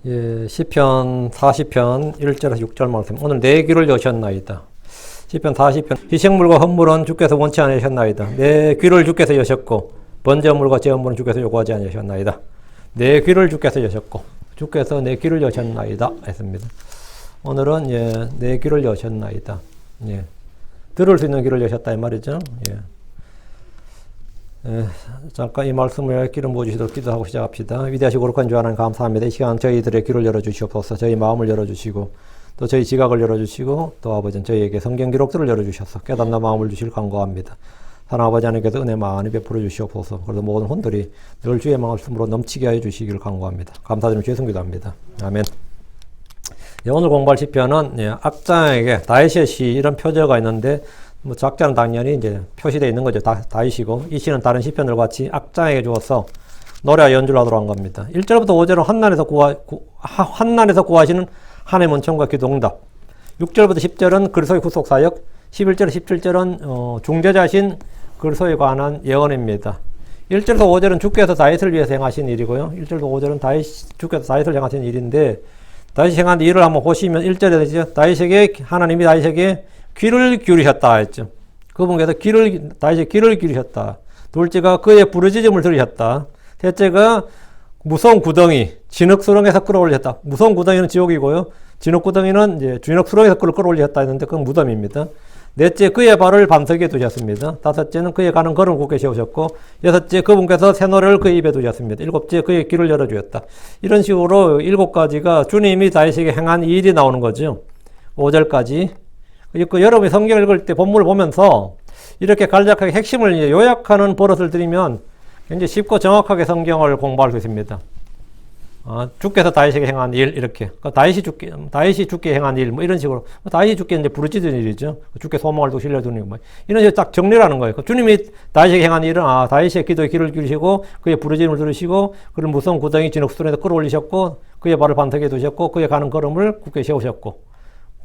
예, 시편 40편 1절에서 6절 말씀. 오늘 내 귀를 여셨나이다. 시편 40편. 희생물과 헌물은 주께서 원치 않으셨나이다. 내 귀를 주께서 여셨고 번제물과 제헌물은 주께서 요구하지 않으셨나이다. 내 귀를 주께서 여셨고 주께서 내 귀를 여셨나이다 했습니다. 오늘은 예, 내 귀를 여셨나이다. 예. 들을 수 있는 귀를 여셨다 이 말이죠. 예. 잠깐 이 말씀을 기름 부어주시도록 기도하고 시작합시다. 위대하시고 거룩한 주 하나님 감사합니다. 이 시간 저희들의 귀를 열어주시옵소서. 저희 마음을 열어주시고 또 저희 지각을 열어주시고 또 아버지는 저희에게 성경 기록들을 열어주셔서 깨닫는 마음을 주실 간구합니다. 하나님 아버지 하나님께서 은혜 많이 베풀어 주시옵소서. 그래서 모든 혼들이 늘 주의 말씀으로 넘치게 하여 주시기를 간구합니다. 감사드리며 주의 성기도합니다. 아멘. 예, 오늘 공부할 시편은 예, 악장에게 다윗의 시 이런 표제가 있는데 뭐 작자는 당연히 이제 표시되어 있는 거죠. 다윗이고 이 시는 다른 시편들 같이 악장에게 주어서 노래와 연주를 하도록 한 겁니다. 1절부터 5절은 환난에서 구하시는 하나님의 은총과 기도응답. 6절부터 10절은 그리스도의 구속사역. 11절, 17절은 중재자신 그리스도에 관한 예언입니다. 1절부터 5절은 주께서 다윗을 위해서 행하신 일이고요. 1절부터 5절은 주께서 다윗을 행하신 일인데 다윗이 행한 일을 한번 보시면 1절에 되죠. 하나님이 다윗에게 귀를 기울이셨다 했죠. 그분께서 다윗의 귀를 기울이셨다. 둘째가 그의 부르짖음을 들으셨다. 셋째가 무서운 구덩이, 진흙수렁에서 끌어올렸다. 무서운 구덩이는 지옥이고요. 진흙구덩이는 이제 진흙수렁에서 끌어올렸다 했는데 그건 무덤입니다. 넷째 그의 발을 반석에 두셨습니다. 다섯째는 그의 가는 걸음을 굳게 세우셨고 여섯째 그분께서 새 노래를 그의 입에 두셨습니다. 일곱째 그의 귀를 열어주셨다. 이런 식으로 7가지가 주님이 다윗에게 행한 일이 나오는 거죠. 5절까지. 여러분이 성경을 읽을 때 본문을 보면서 이렇게 간략하게 핵심을 요약하는 버릇을 들이면 굉장히 쉽고 정확하게 성경을 공부할 수 있습니다. 주께서 다윗에게 행한 일 이렇게 다윗이 주께 행한 일 뭐 이런 식으로 다윗이 주께 이제 부르짖은 일이죠. 주께 소망을 두고 신뢰두는 뭐 이런 식으로 딱 정리를 하는 거예요. 주님이 다윗에게 행한 일은 다윗의 기도에 귀를 기울이시고 그의 부르짖음을 들으시고 그런 무서운 구덩이 진흙수렁에서 끌어올리셨고 그의 발을 반석에 두셨고 그의 가는 걸음을 굳게 세우셨고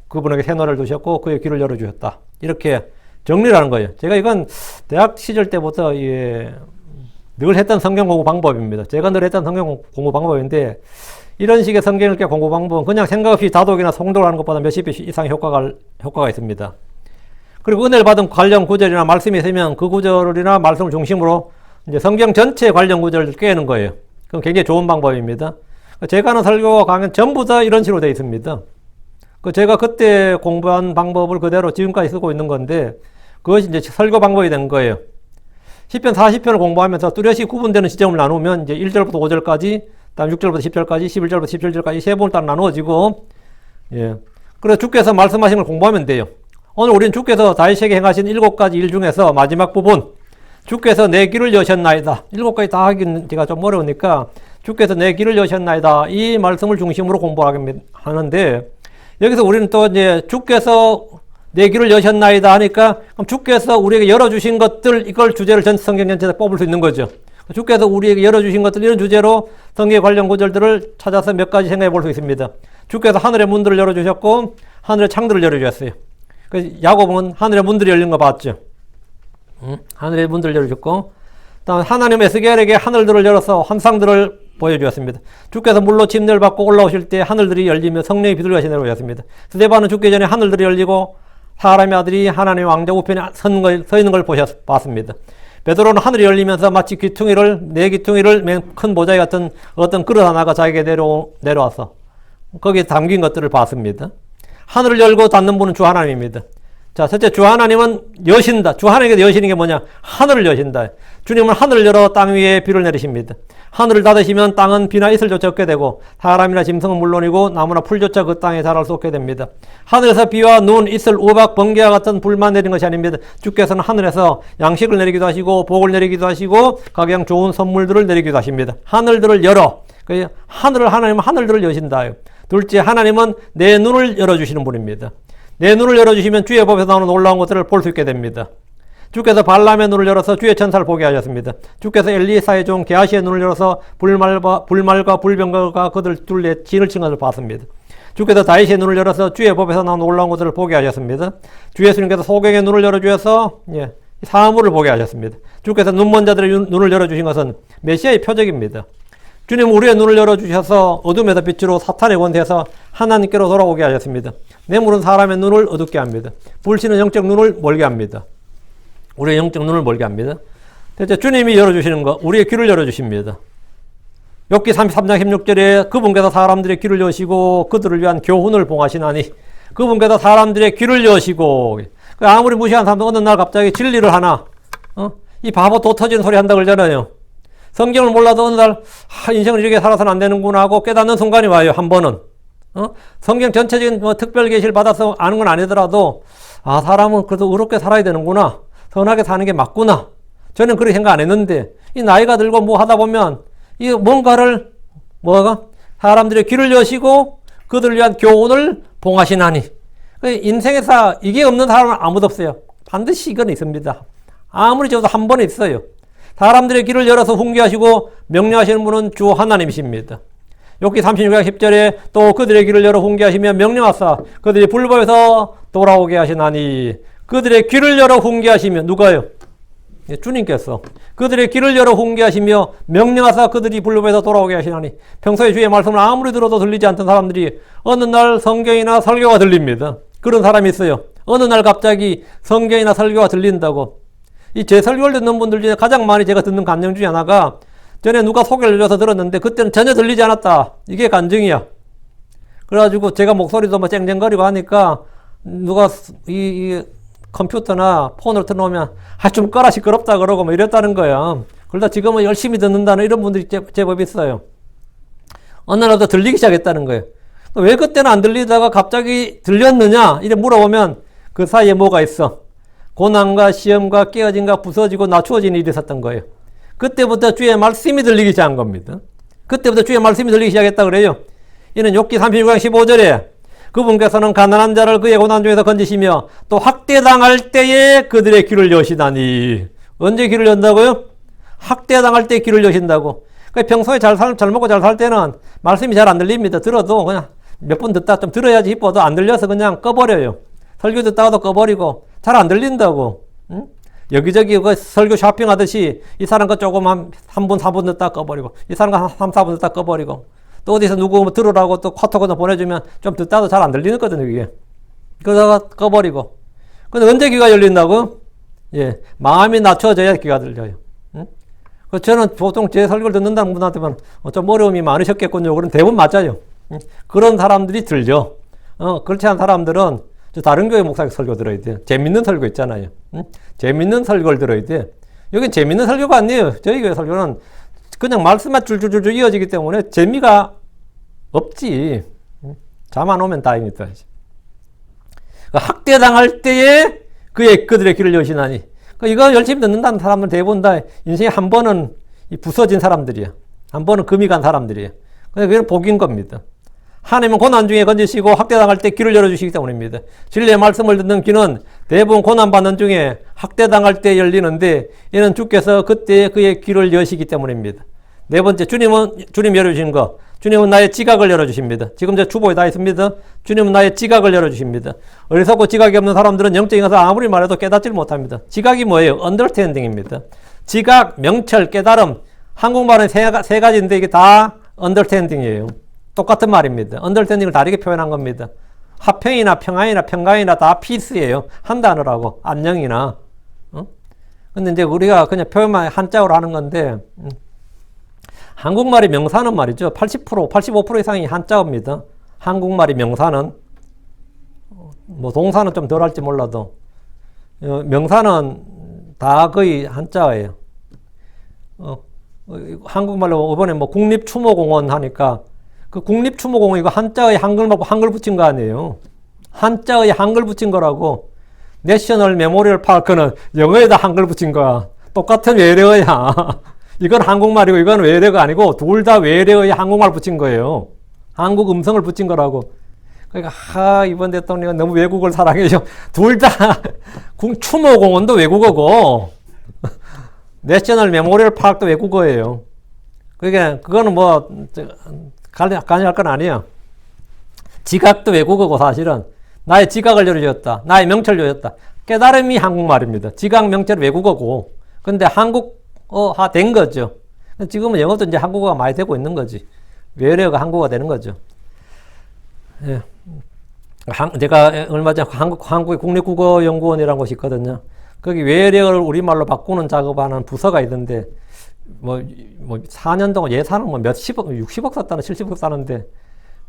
그분에게 새 노래를 두셨고 그의 귀를 열어주셨다. 이렇게 정리를 하는 거예요. 제가 이건 대학 시절 때부터 늘 했던 성경 공부 방법입니다. 제가 늘 했던 성경 공부 방법인데 이런 식의 성경 읽기 공부 방법은 그냥 생각 없이 다독이나 송독을 하는 것보다 몇십 배 이상 효과가 있습니다. 그리고 은혜를 받은 관련 구절이나 말씀이 있으면 그 구절이나 말씀을 중심으로 이제 성경 전체 관련 구절을 꿰는 거예요. 그건 굉장히 좋은 방법입니다. 제가 하는 설교와 강연 전부 다 이런 식으로 되어 있습니다. 제가 그때 공부한 방법을 그대로 지금까지 쓰고 있는 건데 그것이 이제 설교 방법이 된 거예요. 시편 40편을 공부하면서 뚜렷이 구분되는 지점을 나누면 이제 1절부터 5절까지, 다음 6절부터 10절까지, 11절부터 17절까지 세 번을 딱 나누어지고, 예. 그래서 주께서 말씀하신 걸 공부하면 돼요. 오늘 우리는 주께서 다윗에게 행하신 7가지 일 중에서 마지막 부분, 주께서 내 귀를 여셨나이다. 7가지 다 하기는 제가 좀 어려우니까 주께서 내 귀를 여셨나이다. 이 말씀을 중심으로 공부하는데 여기서 우리는 또 이제 주께서 내 귀를 여셨나이다 하니까 그럼 주께서 우리에게 열어주신 것들 이걸 주제를 전 성경 전체에 뽑을 수 있는 거죠. 주께서 우리에게 열어주신 것들 이런 주제로 성경 관련 구절들을 찾아서 몇 가지 생각해 볼 수 있습니다. 주께서 하늘의 문들을 열어주셨고 하늘의 창들을 열어주셨어요. 그래서 야고보는 하늘의 문들이 열린 거 봤죠. 하늘의 문들을 열어주셨고 다음 하나님 에스겔에게 하늘들을 열어서 환상들을 보여주었습니다. 주께서 물로 침례를 받고 올라오실 때 하늘들이 열리며 성령이 비둘기같이 내려오셨습니다. 스데반은 죽기 전에 하늘들이 열리고 사람의 아들이 하나님의 왕자 우편에 서 있는 걸 봤습니다. 베드로는 하늘이 열리면서 마치 네 귀퉁이를 맨 큰 보자기 같은 어떤 그릇 하나가 자기에게 내려와서 거기에 담긴 것들을 봤습니다. 하늘을 열고 닫는 분은 주 하나님입니다. 자, 첫째 주 하나님은 여신다. 주 하나님께서 여시는 게 뭐냐? 하늘을 여신다. 주님은 하늘을 열어 땅 위에 비를 내리십니다. 하늘을 닫으시면 땅은 비나 이슬조차 없게 되고 사람이나 짐승은 물론이고 나무나 풀조차 그 땅에 자랄 수 없게 됩니다. 하늘에서 비와 눈, 이슬, 우박, 번개와 같은 불만 내린 것이 아닙니다. 주께서는 하늘에서 양식을 내리기도 하시고 복을 내리기도 하시고 각양 좋은 선물들을 내리기도 하십니다. 하늘들을 열어. 하나님은 하늘들을 여신다. 둘째 하나님은 내 눈을 열어주시는 분입니다. 내 눈을 열어주시면 주의 법에서 나오는 놀라운 것들을 볼 수 있게 됩니다. 주께서 발람의 눈을 열어서 주의 천사를 보게 하셨습니다. 주께서 엘리사의 종 게하시의 눈을 열어서 불말과 불병거가 그들 둘레 진을 친 것을 봤습니다. 주께서 다윗의 눈을 열어서 주의 법에서 나오는 놀라운 것들을 보게 하셨습니다. 주 예수님께서 소경의 눈을 열어주셔서 사물을 보게 하셨습니다. 주께서 눈먼 자들의 눈을 열어주신 것은 메시아의 표적입니다. 주님 우리의 눈을 열어주셔서 어둠에서 빛으로 사탄의 권세에서 하나님께로 돌아오게 하셨습니다. 뇌물은 사람의 눈을 어둡게 합니다. 불신은 영적 눈을 멀게 합니다. 우리의 영적 눈을 멀게 합니다. 대체 주님이 열어주시는 거, 우리의 귀를 열어주십니다. 욥기 33장 16절에 그분께서 사람들의 귀를 여시고 그들을 위한 교훈을 봉하시나니, 그분께서 사람들의 귀를 여시고, 아무리 무시한 사람도 어느 날 갑자기 진리를 하나, 이 바보 도 터지는 소리 한다 그러잖아요. 성경을 몰라도 어느 날 인생을 이렇게 살아서는 안 되는구나 하고 깨닫는 순간이 와요. 한 번은. 성경 전체적인 특별 계시를 받아서 아는 건 아니더라도 사람은 그래도 의롭게 살아야 되는구나, 선하게 사는 게 맞구나. 저는 그렇게 생각 안 했는데 이 나이가 들고 뭐 하다 보면 이 뭔가를 사람들의 귀를 여시고 그들을 위한 교훈을 봉하시나니, 인생에서 이게 없는 사람은 아무도 없어요. 반드시 이건 있습니다. 아무리 적어도 한 번은 있어요. 사람들의 귀를 열어서 훈계하시고 명령하시는 분은 주 하나님이십니다. 욥기 36장 10절에 또 그들의 귀를 열어 훈계하시며 명령하사 그들이 불법에서 돌아오게 하시나니, 그들의 귀를 열어 훈계하시며, 누가요? 주님께서 그들의 귀를 열어 훈계하시며 명령하사 그들이 불법에서 돌아오게 하시나니, 평소에 주의 말씀을 아무리 들어도 들리지 않던 사람들이 어느 날 성경이나 설교가 들립니다. 그런 사람이 있어요. 어느 날 갑자기 성경이나 설교가 들린다고. 이 제 설교를 듣는 분들 중에 가장 많이 제가 듣는 감정 중에 하나가, 전에 누가 소개를 해줘서 들었는데 그때는 전혀 들리지 않았다. 이게 간증이야. 그래가지고 제가 목소리도 뭐 쨍쨍거리고 하니까 누가 이 컴퓨터나 폰을 틀어놓으면 좀 꺼라 시끄럽다 그러고 뭐 이랬다는 거야. 그러다 지금은 열심히 듣는다는 이런 분들이 제법 있어요. 어느 날부터 들리기 시작했다는 거예요. 왜 그때는 안 들리다가 갑자기 들렸느냐 이래 물어보면 그 사이에 뭐가 있어. 고난과 시험과 깨어짐과 부서지고 낮추어지는 일이 있었던 거예요. 그때부터 주의 말씀이 들리기 시작한 겁니다. 그때부터 주의 말씀이 들리기 시작했다 그래요. 이는 욥기 36장 15절에 그분께서는 가난한 자를 그의 고난 중에서 건지시며 또 학대당할 때에 그들의 귀를 여시다니. 언제 귀를 연다고요? 학대당할 때 귀를 여신다고. 평소에 잘 먹고 잘 살 때는 말씀이 잘 안 들립니다. 들어도 그냥 몇 번 듣다 좀 들어야지 이뻐도 안 들려서 그냥 꺼버려요. 설교 듣다가도 꺼버리고 잘 안 들린다고. 응? 여기저기 그 설교 쇼핑하듯이 이 사람 거 조금 한 3분 4분 듣다 꺼버리고, 이 사람 거 한 3, 4분 듣다 꺼버리고, 또 어디서 누구 뭐 들으라고 또 카톡으로 보내주면 좀 듣다도 잘 안 들리거든요, 이게. 그러다가 꺼버리고. 근데 언제 귀가 열린다고? 예, 마음이 낮춰져야 귀가 들려요. 응? 저는 보통 제 설교를 듣는다는 분한테는 좀 어려움이 많으셨겠군요. 그럼 대부분 맞아요. 응? 그런 사람들이 들려. 그렇지 않은 사람들은 저 다른 교회 목사님 설교 들어야 돼. 재밌는 설교 있잖아요. 응? 재밌는 설교를 들어야 돼. 여긴 재밌는 설교가 아니에요. 저희 교회 설교는 그냥 말씀만 줄줄줄 이어지기 때문에 재미가 없지. 잠 안 오면 다행이다. 학대당할 때에 그들의 귀를 여시나니. 이거 열심히 듣는다는 사람들 대부분 다 인생에 한 번은 부서진 사람들이야. 한 번은 금이 간 사람들이야. 그게 복인 겁니다. 하나님은 고난 중에 건지시고 학대당할 때 귀를 열어주시기 때문입니다. 진리의 말씀을 듣는 귀는 대부분 고난받는 중에 학대당할 때 열리는데, 이는 주께서 그때 그의 귀를 여시기 때문입니다. 네 번째, 주님 열어주신 거. 주님은 나의 지각을 열어주십니다. 지금 제 주보에 다 있습니다. 주님은 나의 지각을 열어주십니다. 어리석고 지각이 없는 사람들은 영적인 것을 아무리 말해도 깨닫지 못합니다. 지각이 뭐예요? understanding입니다. 지각, 명철, 깨달음. 한국말은 세 가지인데 이게 다 understanding이에요. 똑같은 말입니다. understanding을 다르게 표현한 겁니다. 화평이나 평안이나 평강이나 다 peace예요. 한 단어라고. 안녕이나. 근데 이제 우리가 그냥 표현만 한자어로 하는 건데, 한국말이 명사는 말이죠. 80%, 85% 이상이 한자어입니다. 한국말이 명사는. 뭐 동사는 좀 덜 할지 몰라도. 명사는 다 거의 한자어예요. 한국말로 이번에 뭐 국립추모공원 하니까 그 국립추모공원 이거 한자의 한글 말고 한글 붙인 거 아니에요. 한자의 한글 붙인 거라고. 내셔널 메모리얼 파크는 영어에다 한글 붙인 거야. 똑같은 외래어야. 이건 한국말이고 이건 외래어가 아니고 둘 다 외래어에 한국말 붙인 거예요. 한국 음성을 붙인 거라고. 그러니까 이번 대통령은 너무 외국을 사랑해요. 둘 다 추모공원도 외국어고 내셔널 메모리얼 파크도 외국어예요. 그거는 뭐 관여할 건 아니에요. 지각도 외국어고 사실은. 나의 지각을 열어주었다. 나의 명철을 열어줬다. 깨달음이 한국말입니다. 지각, 명철 외국어고. 근데 한국어화 된 거죠. 지금은 영어도 이제 한국어가 많이 되고 있는 거지. 외래어가 한국어가 되는 거죠. 예. 제가 얼마 전에 한국의 국립국어연구원이라는 곳이 있거든요. 거기 외래어를 우리말로 바꾸는 작업하는 부서가 있는데, 4년 동안 예산은 몇십억, 60억 썼다는 70억 썼는데,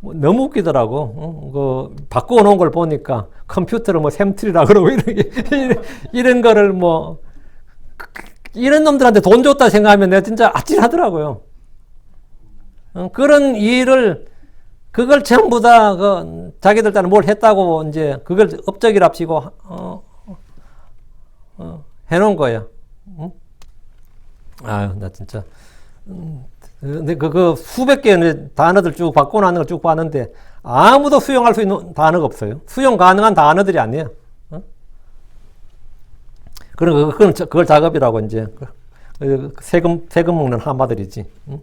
너무 웃기더라고. 바꾸어 놓은 걸 보니까 컴퓨터를 샘틀이라 그러고 이런 거를 이런 놈들한테 돈 줬다 생각하면 내가 진짜 아찔하더라고요. 그런 일을, 그걸 전부 다, 자기들 딴에 뭘 했다고, 이제, 그걸 업적이랍시고, 해놓은 거야. 응? 아유, 나 진짜. 근데 수백 개의 단어들 쭉 바꿔놓는 걸 쭉 봤는데, 아무도 수용할 수 있는 단어가 없어요. 수용 가능한 단어들이 아니에요. 그걸 작업이라고, 이제. 세금 먹는 하마들이지. 응?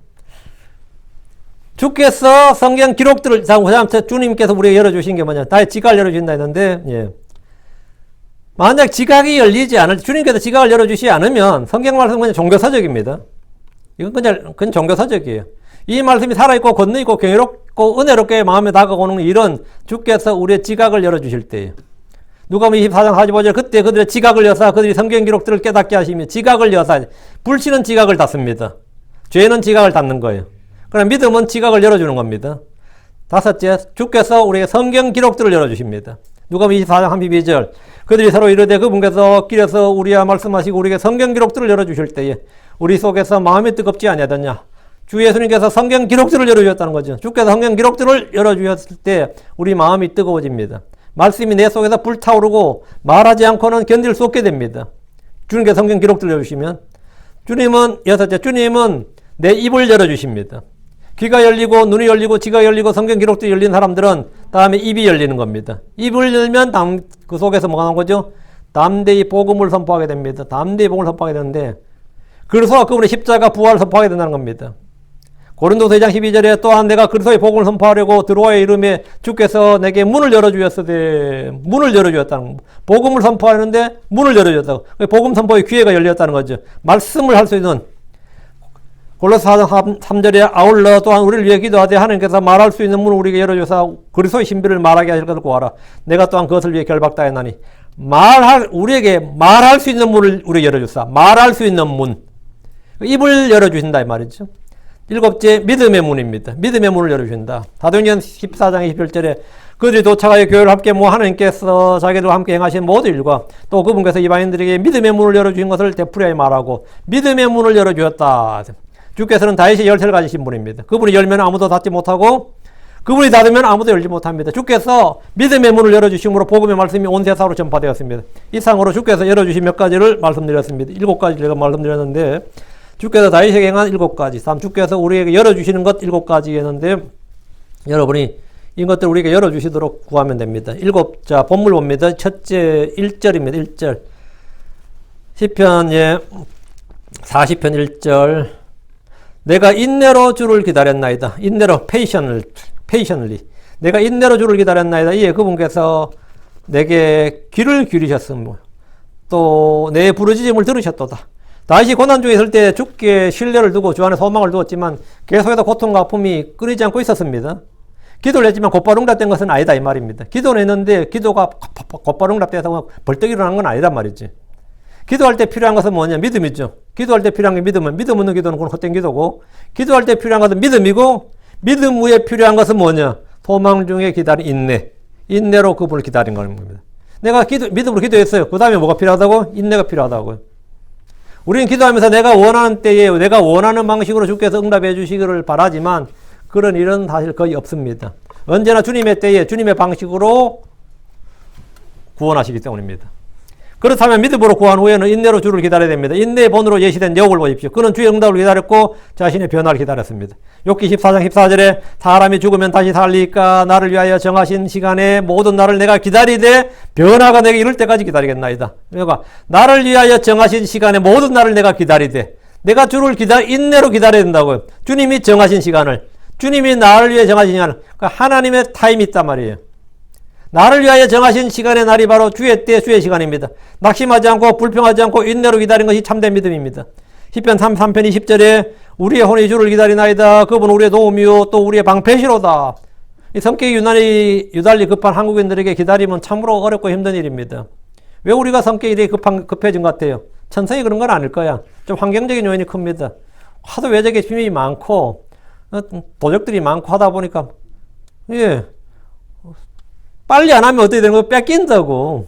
주께서 성경 기록들을, 주님께서 우리에게 열어주신 게 뭐냐. 다시 지각을 열어주신다 했는데, 예. 만약 지각이 열리지 주님께서 지각을 열어주시지 않으면 성경 말씀은 그냥 종교서적입니다. 이건 그냥 종교서적이에요. 이 말씀이 살아있고, 권능있고, 경이롭고, 은혜롭게 마음에 다가오는 일은 주께서 우리의 지각을 열어주실 때예요. 누가복음 24장 45절, 그때 그들의 지각을 여사 그들이 성경 기록들을 깨닫게 하시며, 지각을 여사, 불신은 지각을 닫습니다. 죄는 지각을 닫는 거예요. 그럼 믿음은 지각을 열어주는 겁니다. 다섯째, 주께서 우리에게 성경 기록들을 열어주십니다. 누가복음 24장 32절, 그들이 서로 이르되 그분께서 길에서 우리와 말씀하시고 우리에게 성경 기록들을 열어주실 때에 우리 속에서 마음이 뜨겁지 아니하더냐. 주 예수님께서 성경 기록들을 열어주셨다는 거죠. 주께서 성경 기록들을 열어주셨을 때 우리 마음이 뜨거워집니다. 말씀이 내 속에서 불타오르고 말하지 않고는 견딜 수 없게 됩니다. 주님께서 성경 기록들을 열어주시면, 여섯째, 주님은 내 입을 열어주십니다. 귀가 열리고 눈이 열리고 지가 열리고 성경 기록도 열린 사람들은 다음에 입이 열리는 겁니다. 입을 열면 그 속에서 뭐가 나온 거죠? 담대히 복음을 선포하게 됩니다. 담대히 복음을 선포하게 되는데, 그래서 그분의 십자가 부활을 선포하게 된다는 겁니다. 고린도서 2장 12절에 또한 내가 그리스도의 복음을 선포하려고 드로아의 이름에 주께서 내게 문을 열어주셨으되, 문을 열어주셨다는, 복음을 선포하는데 문을 열어주셨다고. 복음 선포의 기회가 열렸다는 거죠. 말씀을 할 수 있는, 골로새 4장 3절에 아울러 또한 우리를 위해 기도하되 하나님께서 말할 수 있는 문을 우리에게 열어주사 그리스도의 신비를 말하게 하실 것을 구하라. 내가 또한 그것을 위해 결박당했나니. 우리에게 말할 수 있는 문을 우리에게 열어주사. 말할 수 있는 문. 입을 열어주신다 이 말이죠. 일곱째, 믿음의 문입니다. 믿음의 문을 열어주신다. 사도행전 14장 21절에 그들이 도착하여 교회를 함께 하나님께서 자기들과 함께 행하신 모든 일과 또 그분께서 이방인들에게 믿음의 문을 열어주신 것을 되풀이하여 말하고, 믿음의 문을 열어주었다. 주께서는 다윗의 열쇠를 가지신 분입니다. 그분이 열면 아무도 닫지 못하고, 그분이 닫으면 아무도 열지 못합니다. 주께서 믿음의 문을 열어주심으로 복음의 말씀이 온 세상으로 전파되었습니다. 이상으로 주께서 열어주신 몇 가지를 말씀드렸습니다. 7가지를 제가 말씀드렸는데, 주께서 다윗에게 행한 7가지, 다음 주께서 우리에게 열어주시는 것 7가지였는데, 여러분이 이것들 우리에게 열어주시도록 구하면 됩니다. 자, 본문 봅니다. 첫째 1절입니다. 1절. 시편 40편 1절. 내가 인내로 주를 기다렸나이다. 인내로, patiently. 내가 인내로 주를 기다렸나이다. 이에 그분께서 내게 귀를 기울이셨으며 또 내 부르짖음을 들으셨도다. 다윗이 고난 중에 있을 때 주께 신뢰를 두고 주 안에 소망을 두었지만 계속해서 고통과 아픔이 끊이지 않고 있었습니다. 기도를 했지만 곧바로 응답된 것은 아니다 이 말입니다. 기도는 했는데 기도가 곧바로 응답돼서 벌떡 일어난 건 아니란 말이지. 기도할 때 필요한 것은 뭐냐? 믿음이죠. 기도할 때 필요한 게 믿음은, 믿음 없는 기도는 그건 헛된 기도고, 기도할 때 필요한 것은 믿음이고, 믿음 후에 필요한 것은 뭐냐? 소망 중에 기다린 인내. 인내로 그분을 기다린 겁니다. 내가 믿음으로 기도했어요. 그 다음에 뭐가 필요하다고? 인내가 필요하다고요. 우리는 기도하면서 내가 원하는 때에 내가 원하는 방식으로 주께서 응답해 주시기를 바라지만 그런 일은 사실 거의 없습니다. 언제나 주님의 때에 주님의 방식으로 구원하시기 때문입니다. 그렇다면 믿음으로 구한 후에는 인내로 주를 기다려야 됩니다. 인내의 본으로 예시된 욥을 보십시오. 그는 주의 응답을 기다렸고 자신의 변화를 기다렸습니다. 욥기 14장 14절에 사람이 죽으면 다시 살리까 나를 위하여 정하신 시간에 모든 날을 내가 기다리되 변화가 내게 이를 때까지 기다리겠나이다. 그러니까 나를 위하여 정하신 시간에 모든 날을 내가 기다리되, 내가 주를 인내로 기다려야 된다고요. 주님이 정하신 시간을, 주님이 나를 위해 정하신 시간을, 그러니까 하나님의 타임이 있단 말이에요. 나를 위하여 정하신 시간의 날이 바로 주의 때, 주의 시간입니다. 낙심하지 않고 불평하지 않고 인내로 기다린 것이 참된 믿음입니다. 시편 33편 20절에 우리의 혼이 주를 기다리나이다. 그분 우리의 도움이요 또 우리의 방패시로다. 이 성격이 유달리 급한 한국인들에게 기다림은 참으로 어렵고 힘든 일입니다. 왜 우리가 성격이 이렇게 급해진 것 같아요? 천성이 그런 건 아닐 거야. 좀 환경적인 요인이 큽니다. 하도 외적에 비밀이 많고 도적들이 많고 하다 보니까 예 빨리 안 하면 어떻게 되는 거야? 뺏긴다고.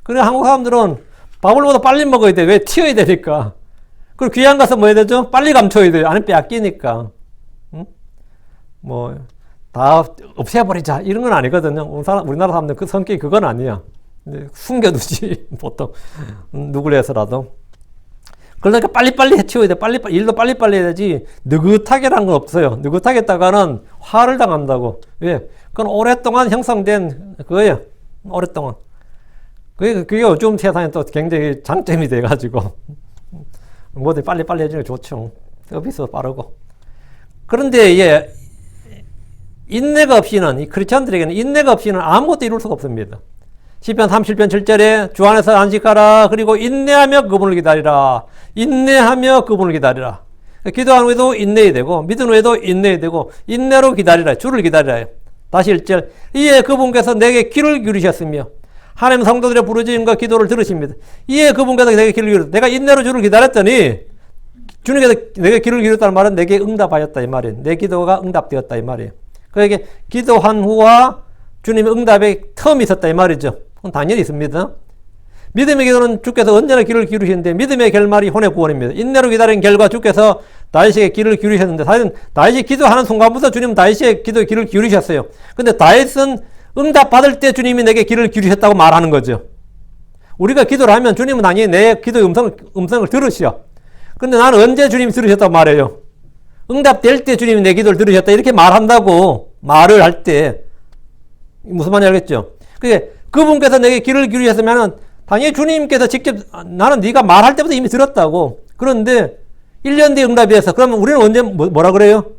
그래 한국 사람들은 밥을 먹어도 빨리 먹어야 돼. 왜? 튀어야 되니까. 그리고 귀양 가서 뭐 해야 되죠? 빨리 감춰야 돼요. 안 하면 뺏기니까. 뭐 다 없애버리자 이런 건 아니거든요. 우리나라 사람들 그 성격이 그건 아니야. 숨겨두지 보통 누구를 해서라도. 그러니까 빨리빨리 해치워야 돼. 일도 빨리빨리 해야 되지. 느긋하게란 건 없어요. 느긋하게 했다가는 화를 당한다고. 왜? 그건 오랫동안 형성된 그거예요. 오랫동안. 그게 요즘 세상에 또 굉장히 장점이 돼가지고 뭐든 빨리빨리 해주는 게 좋죠. 서비스도 빠르고. 그런데 예, 인내가 없이는 이 크리스천들에게는 인내가 없이는 아무것도 이룰 수가 없습니다. 시편 37편 7절에 주 안에서 안식하라. 그리고 인내하며 그분을 기다리라. 인내하며 그분을 기다리라. 기도한 후에도 인내해야 되고 믿은 후에도 인내해야 되고 인내로 기다리라. 주를 기다리라. 다시 1절. 이에 그분께서 내게 귀를 기울이셨으며 하나님 성도들의 부르짖음과 기도를 들으십니다. 이에 그분께서 내게 귀를 기울였다. 내가 인내로 주를 기다렸더니 주님께서 내게 귀를 기울였다는 말은 내게 응답하였다 이 말이에요. 내 기도가 응답되었다 이 말이에요. 그에게 기도한 후와 주님의 응답에 텀이 있었다 이 말이죠. 그건 당연히 있습니다. 믿음의 기도는 주께서 언제나 귀를 기울이시는데 믿음의 결말이 혼의 구원입니다. 인내로 기다린 결과 주께서 다윗에게 귀를 기울이셨는데 다윗이 기도하는 순간부터 주님은 다윗의 기도에 귀를 기울이셨어요. 근데 다윗은 응답 받을 때 주님이 내게 귀를 기울이셨다고 말하는 거죠. 우리가 기도를 하면 주님은 당연히 내 기도의 음성을 들으시오. 근데 나는 언제 주님이 들으셨다고 말해요? 응답될 때 주님이 내 기도를 들으셨다 이렇게 말한다고. 말을 할 때 무슨 말인지 알겠죠? 그게 그분께서 내게 귀를 기울이셨으면 당연히 주님께서 직접 나는 네가 말할 때부터 이미 들었다고. 그런데 1년 뒤에 응답이 돼서 그러면 우리는 언제 뭐라 그래요?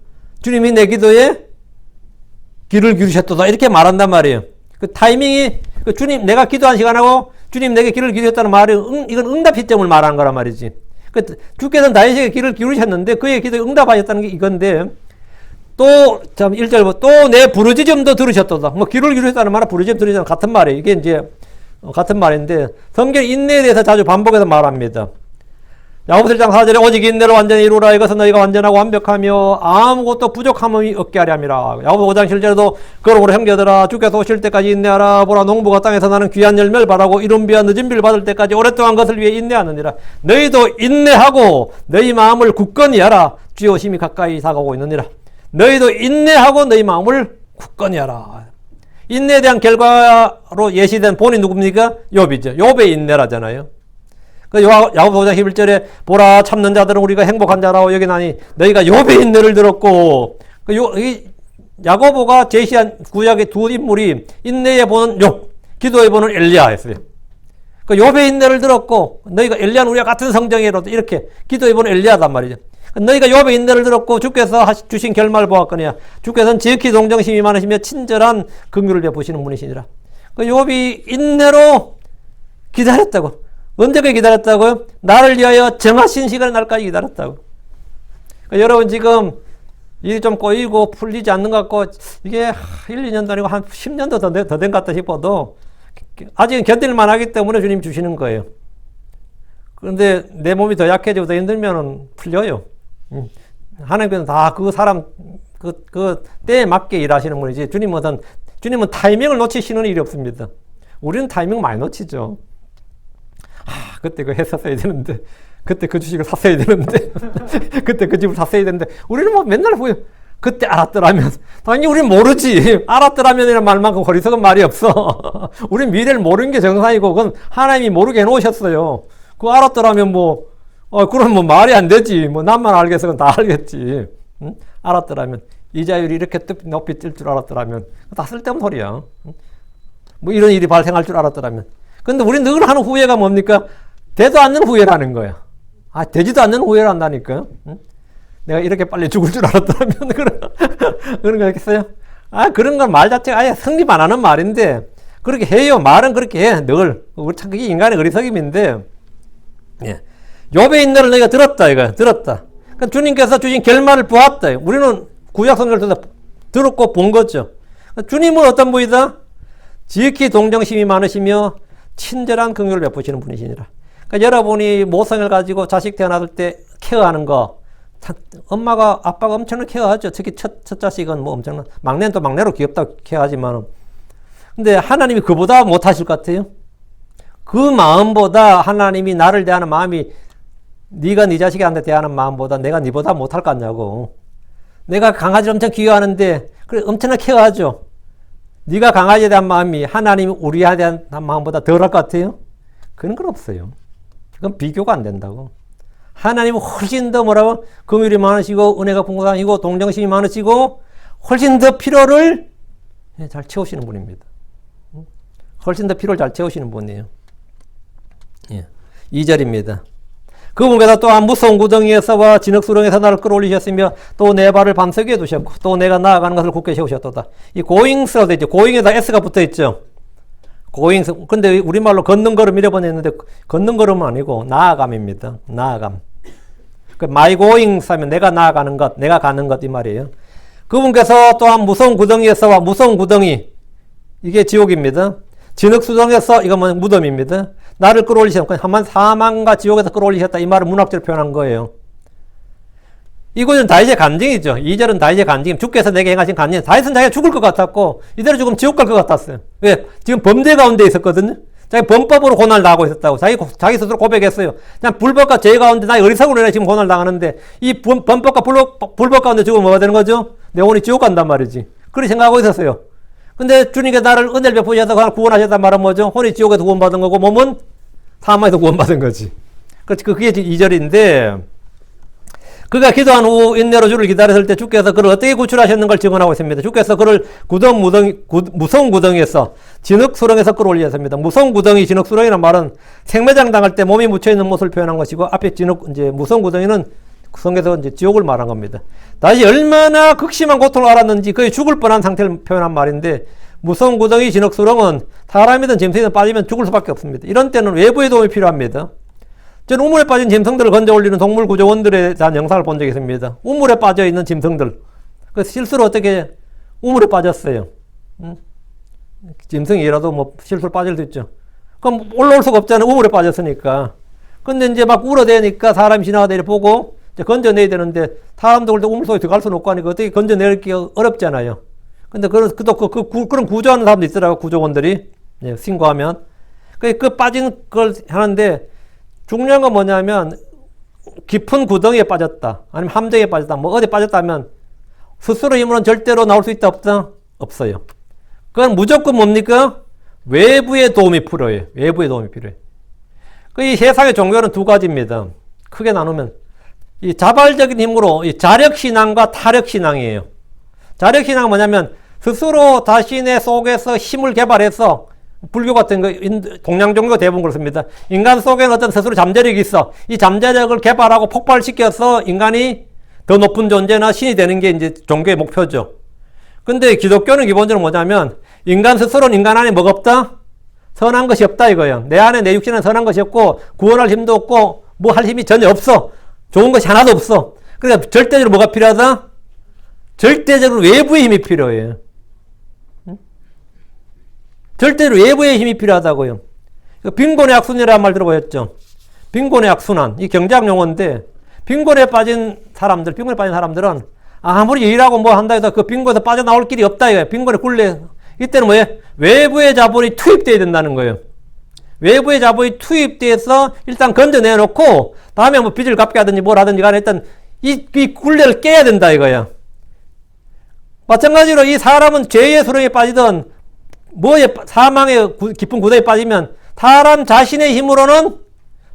주님이 내 기도에 귀를 기울이셨다 이렇게 말한단 말이에요. 그 타이밍이 주님 내가 기도한 시간하고 주님 내게 귀를 기울였다는 말이 이건 응답 시점을 말하는 거란 말이지. 주께서는 다윗에게 귀를 기울이셨는데 그의 기도에 응답하셨다는 게 이건데 또 1절 또 내 부르짖음도 들으셨도다. 뭐 귀를 기울이셨다는 말은 부르짖음 들으셨다는 같은 말이에요. 이게 이제 같은 말인데 성경 인내에 대해서 자주 반복해서 말합니다. 야고보서 1장 4절에 오직 인내로 완전히 이루라. 이것은 너희가 완전하고 완벽하며 아무것도 부족함이 없게 하려 함이라. 야고보서 5장 7절에도 그러므로 형제들아 주께서 오실 때까지 인내하라. 보라 농부가 땅에서 나는 귀한 열매를 바라고 이른 비와 늦은 비를 받을 때까지 오랫동안 것을 위해 인내하느니라. 너희도 인내하고 너희 마음을 굳건히 하라. 주의 오심이 가까이 다가오고 있느니라. 너희도 인내하고 너희 마음을 굳건히 하라. 인내에 대한 결과로 예시된 본이 누굽니까? 욥이죠. 욥의 인내라잖아요. 야고보서 5장 11절에 보라 참는 자들은 우리가 행복한 자라고 여기나니 너희가 욥의 인내를 들었고 야고보가 제시한 구약의 두 인물이 인내에 보는 욥, 기도에 보는 엘리야였어요. 욥의 인내를 들었고 너희가 엘리야는 우리와 같은 성정이라도 이렇게 기도에 보는 엘리야단 말이죠. 너희가 욥의 인내를 들었고 주께서 주신 결말을 보았거니와 주께서는 지극히 동정심이 많으시며 친절한 긍휼을 베푸시는 분이시니라. 욥이 인내로 기다렸다고. 언제까지 기다렸다고요? 나를 위하여 정하신 시간에 날까지 기다렸다고. 그러니까 여러분 지금 일이 좀 꼬이고 풀리지 않는 것 같고 이게 1, 2년도 아니고 한 10년도 더 된 것 같다 싶어도 아직은 견딜만 하기 때문에 주님 주시는 거예요. 그런데 내 몸이 더 약해지고 더 힘들면 풀려요. 하나님께서는 다 그 사람 그 때에 맞게 일하시는 분이지 주님은 타이밍을 놓치시는 일이 없습니다. 우리는 타이밍 많이 놓치죠. 그때 그거 했었어야 되는데, 그때 그 주식을 샀어야 되는데, 그때 그 집을 샀어야 되는데, 우리는 뭐 맨날 후회, 그때 알았더라면, 당연히 우리는 모르지. 알았더라면이라는 말만큼 어리석은 말이 없어. 우리는 미래를 모르는 게 정상이고, 그건 하나님이 모르게 해놓으셨어요. 그거 알았더라면 그럼 뭐 말이 안 되지. 뭐 남만 알겠어. 그건 다 알겠지. 응? 알았더라면. 이자율이 이렇게 높이 뛸 줄 알았더라면. 다 쓸데없는 소리야. 응? 뭐 이런 일이 발생할 줄 알았더라면. 근데 우리 늘 하는 후회가 뭡니까? 되도 않는 후회라는 거야. 되지도 않는 후회를 한다니까. 응? 내가 이렇게 빨리 죽을 줄 알았더라면 그런 거겠어요? 그런 건 말 자체가 아예 성립 안 하는 말인데 그렇게 해요. 말은 그렇게 해. 늘. 우리 참 그게 인간의 어리석임인데 예. 욥의 인내를 너희가 들었다. 들었다. 그러니까 주님께서 주신 결말을 보았다. 우리는 구약 성경에서 들었고 본 거죠. 그러니까 주님은 어떤 분이다? 지극히 동정심이 많으시며 친절한 긍휼을 베푸시는 분이시니라. 그러니까 여러분이 모성을 가지고 자식 태어났을 때 케어하는 거, 엄마가 아빠가 엄청나게 케어하죠. 특히 첫 자식은 뭐 엄청나, 막내는 또 막내로 귀엽다고 케어하지만, 근데 하나님이 그보다 못하실 것 같아요. 그 마음보다 하나님이 나를 대하는 마음이 네가 네 자식한테 대하는 마음보다 내가 네보다 못할 것 같냐고. 내가 강아지를 엄청 귀여워하는데 그래 엄청나게 케어하죠. 네가 강아지에 대한 마음이 하나님이 우리에 대한 마음보다 덜할 것 같아요? 그런 건 없어요. 그건 비교가 안 된다고. 하나님은 훨씬 더 뭐라고? 긍휼이 많으시고 은혜가 풍성하시고 동정심이 많으시고 훨씬 더 필요를 잘 채우시는 분입니다. 훨씬 더 필요를 잘 채우시는 분이에요. 예. 2절입니다. 그분께서 또한 무서운 구덩이에서와 진흙수렁에서 나를 끌어올리셨으며 또 내 발을 반석에 두셨고 또 내가 나아가는 것을 굳게 세우셨도다. 이 고잉스라고 되어 있죠. 고잉에다 S가 붙어 있죠. 고잉스. 근데 우리말로 걷는 걸음이라고 번역했는데 걷는 걸음은 아니고 나아감입니다. 나아감. 그 my goings 하면 내가 나아가는 것, 내가 가는 것 이 말이에요. 그분께서 또한 무서운 구덩이에서와 무서운 구덩이 이게 지옥입니다. 진흙수렁에서 이건 뭐 무덤입니다. 나를 끌어올리셨고 사망과 지옥에서 끌어올리셨다. 이 말을 문학적으로 표현한 거예요. 이것은 다윗의 간증이죠. 2절은 다윗의 간증. 주께서 내게 행하신 간증. 다윗은 자기가 죽을 것 같았고 이대로 죽으면 지옥 갈 것 같았어요. 왜? 지금 범죄 가운데 있었거든요. 자기 범법으로 고난을 당하고 있었다고. 자기 스스로 고백했어요. 그냥 불법과 죄 가운데 나의 어리석음으로 인해 지금 고난을 당하는데 이 범법과 불법 가운데 죽으면 뭐가 되는 거죠? 내 혼이 지옥 간단 말이지. 그렇게 생각하고 있었어요. 근데 주님께 나를 은혜를 베푸셔서 그걸 구원하셨단 말은 뭐죠? 혼이 지옥에서 구원받은 거고 몸은 사망에서 구원받은 거지. 그게 2절인데 그가 기도한 후 인내로 주를 기다렸을 때 주께서 그를 어떻게 구출하셨는 걸 증언하고 있습니다. 주께서 그를 무서운 구덩이에서 진흙수렁에서 끌어올리셨습니다. 무서운 구덩이, 진흙수렁이라는 말은 생매장 당할 때 몸이 묻혀있는 모습을 표현한 것이고 앞에 무서운 구덩이는 성경에서 이제 지옥을 말한 겁니다. 다시 얼마나 극심한 고통을 알았는지 거의 죽을 뻔한 상태를 표현한 말인데 무서운 구덩이, 진흙수렁은 사람이든 짐승이든 빠지면 죽을 수밖에 없습니다. 이런 때는 외부의 도움이 필요합니다. 저는 우물에 빠진 짐승들을 건져 올리는 동물 구조원들에 대한 영상을 본 적이 있습니다. 우물에 빠져 있는 짐승들. 그 실수로 어떻게 우물에 빠졌어요. 짐승이라도 뭐 실수로 빠질 수 있죠. 그럼 올라올 수가 없잖아요. 우물에 빠졌으니까. 근데 이제 막 울어대니까 사람이 지나가다 보고 이제 건져내야 되는데 사람들도 우물 속에 들어갈 수는 없고 하니까 어떻게 건져내기 어렵잖아요. 근데 그런 구조하는 사람도 있더라고요. 구조원들이. 예, 신고하면. 그 빠진 걸 하는데 중요한 건 뭐냐면 깊은 구덩이에 빠졌다. 아니면 함정에 빠졌다. 뭐 어디 빠졌다면 스스로 힘으로는 절대로 나올 수 있다 없다? 없어요. 그건 무조건 뭡니까? 외부의 도움이 필요해요. 외부의 도움이 필요해요. 이 세상의 종교는 두 가지입니다. 크게 나누면 이 자발적인 힘으로 이 자력신앙과 타력신앙이에요. 자력신앙은 뭐냐면 스스로 자신의 속에서 힘을 개발해서 불교 같은 거, 동양 종교가 대부분 그렇습니다. 인간 속에는 어떤 스스로 잠재력이 있어. 이 잠재력을 개발하고 폭발시켜서 인간이 더 높은 존재나 신이 되는 게 이제 종교의 목표죠. 근데 기독교는 기본적으로 뭐냐면 인간 스스로는 인간 안에 뭐가 없다? 선한 것이 없다 이거예요. 내 안에 내 육신은 선한 것이 없고 구원할 힘도 없고 뭐 할 힘이 전혀 없어. 좋은 것이 하나도 없어. 그러니까 절대적으로 뭐가 필요하다? 절대적으로 외부의 힘이 필요해요. 절대로 외부의 힘이 필요하다고요. 빈곤의 악순환이라는 말 들어보셨죠? 빈곤의 악순환. 이 경제학 용어인데 빈곤에 빠진 사람들은 아무리 일하고 뭐 한다 해도 그 빈곤에서 빠져나올 길이 없다 이거예요. 빈곤에 굴레. 이때는 뭐예요? 외부의 자본이 투입돼야 된다는 거예요. 외부의 자본이 투입돼서 일단 건져내놓고 다음에 뭐 빚을 갚게 하든지 뭘 하든지 간에 일단 이 굴레를 깨야 된다 이거야. 마찬가지로 이 사람은 죄의 수렁에 빠지든 사망의 깊은 구덩이에 빠지면 사람 자신의 힘으로는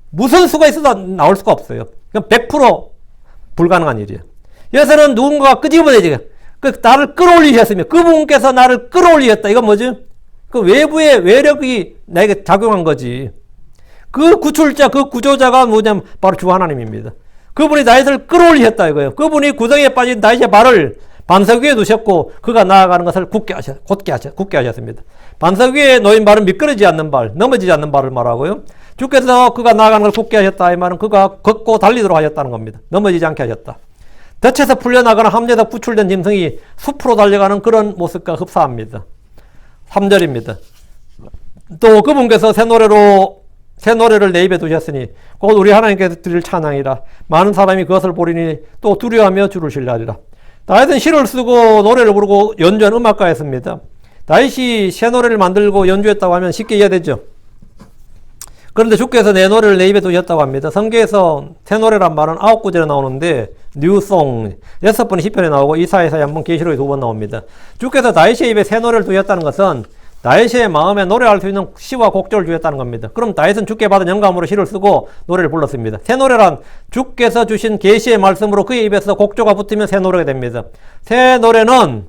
무슨 수가 있어도 나올 수가 없어요. 그냥 100% 불가능한 일이에요. 여기서는 누군가가 끄집어내지. 나를 끌어올리셨으면 그분께서 나를 끌어올리셨다. 이건 뭐지? 그 외부의 외력이 나에게 작용한 거지. 그 구출자, 그 구조자가 뭐냐면 바로 주 하나님입니다. 그분이 다윗을 끌어올리셨다 이거예요. 그분이 구덩이에 빠진 다윗의 발을 반석 위에 두셨고 그가 나아가는 것을 굳게 하셨습니다. 반석 위에 놓인 발은 미끄러지지 않는 발, 넘어지지 않는 발을 말하고요. 주께서 그가 나아가는 것을 굳게 하셨다 이 말은 그가 걷고 달리도록 하셨다는 겁니다. 넘어지지 않게 하셨다. 덫에서 풀려나가는 함정에서 구출된 짐승이 숲으로 달려가는 그런 모습과 흡사합니다. 3절입니다. 또 그분께서 새 노래를 내 입에 두셨으니 곧 우리 하나님께서 드릴 찬양이라. 많은 사람이 그것을 보리니 또 두려워하며 주를 신뢰하리라. 다윗은 시를 쓰고 노래를 부르고 연주한 음악가였습니다. 다윗이 새 노래를 만들고 연주했다고 하면 쉽게 이해되죠. 그런데 주께서 내 노래를 내 입에 두셨다고 합니다. 성경에서 새 노래란 말은 9구절에 나오는데 뉴송 6번이 시편에 나오고 이사야서에 한번 계시록에 2번 나옵니다. 주께서 다윗의 입에 새 노래를 두셨다는 것은 다윗의 마음에 노래할 수 있는 시와 곡조를 주셨다는 겁니다. 그럼 다윗은 주께 받은 영감으로 시를 쓰고 노래를 불렀습니다. 새 노래란 주께서 주신 계시의 말씀으로 그의 입에서 곡조가 붙으면 새 노래가 됩니다. 새 노래는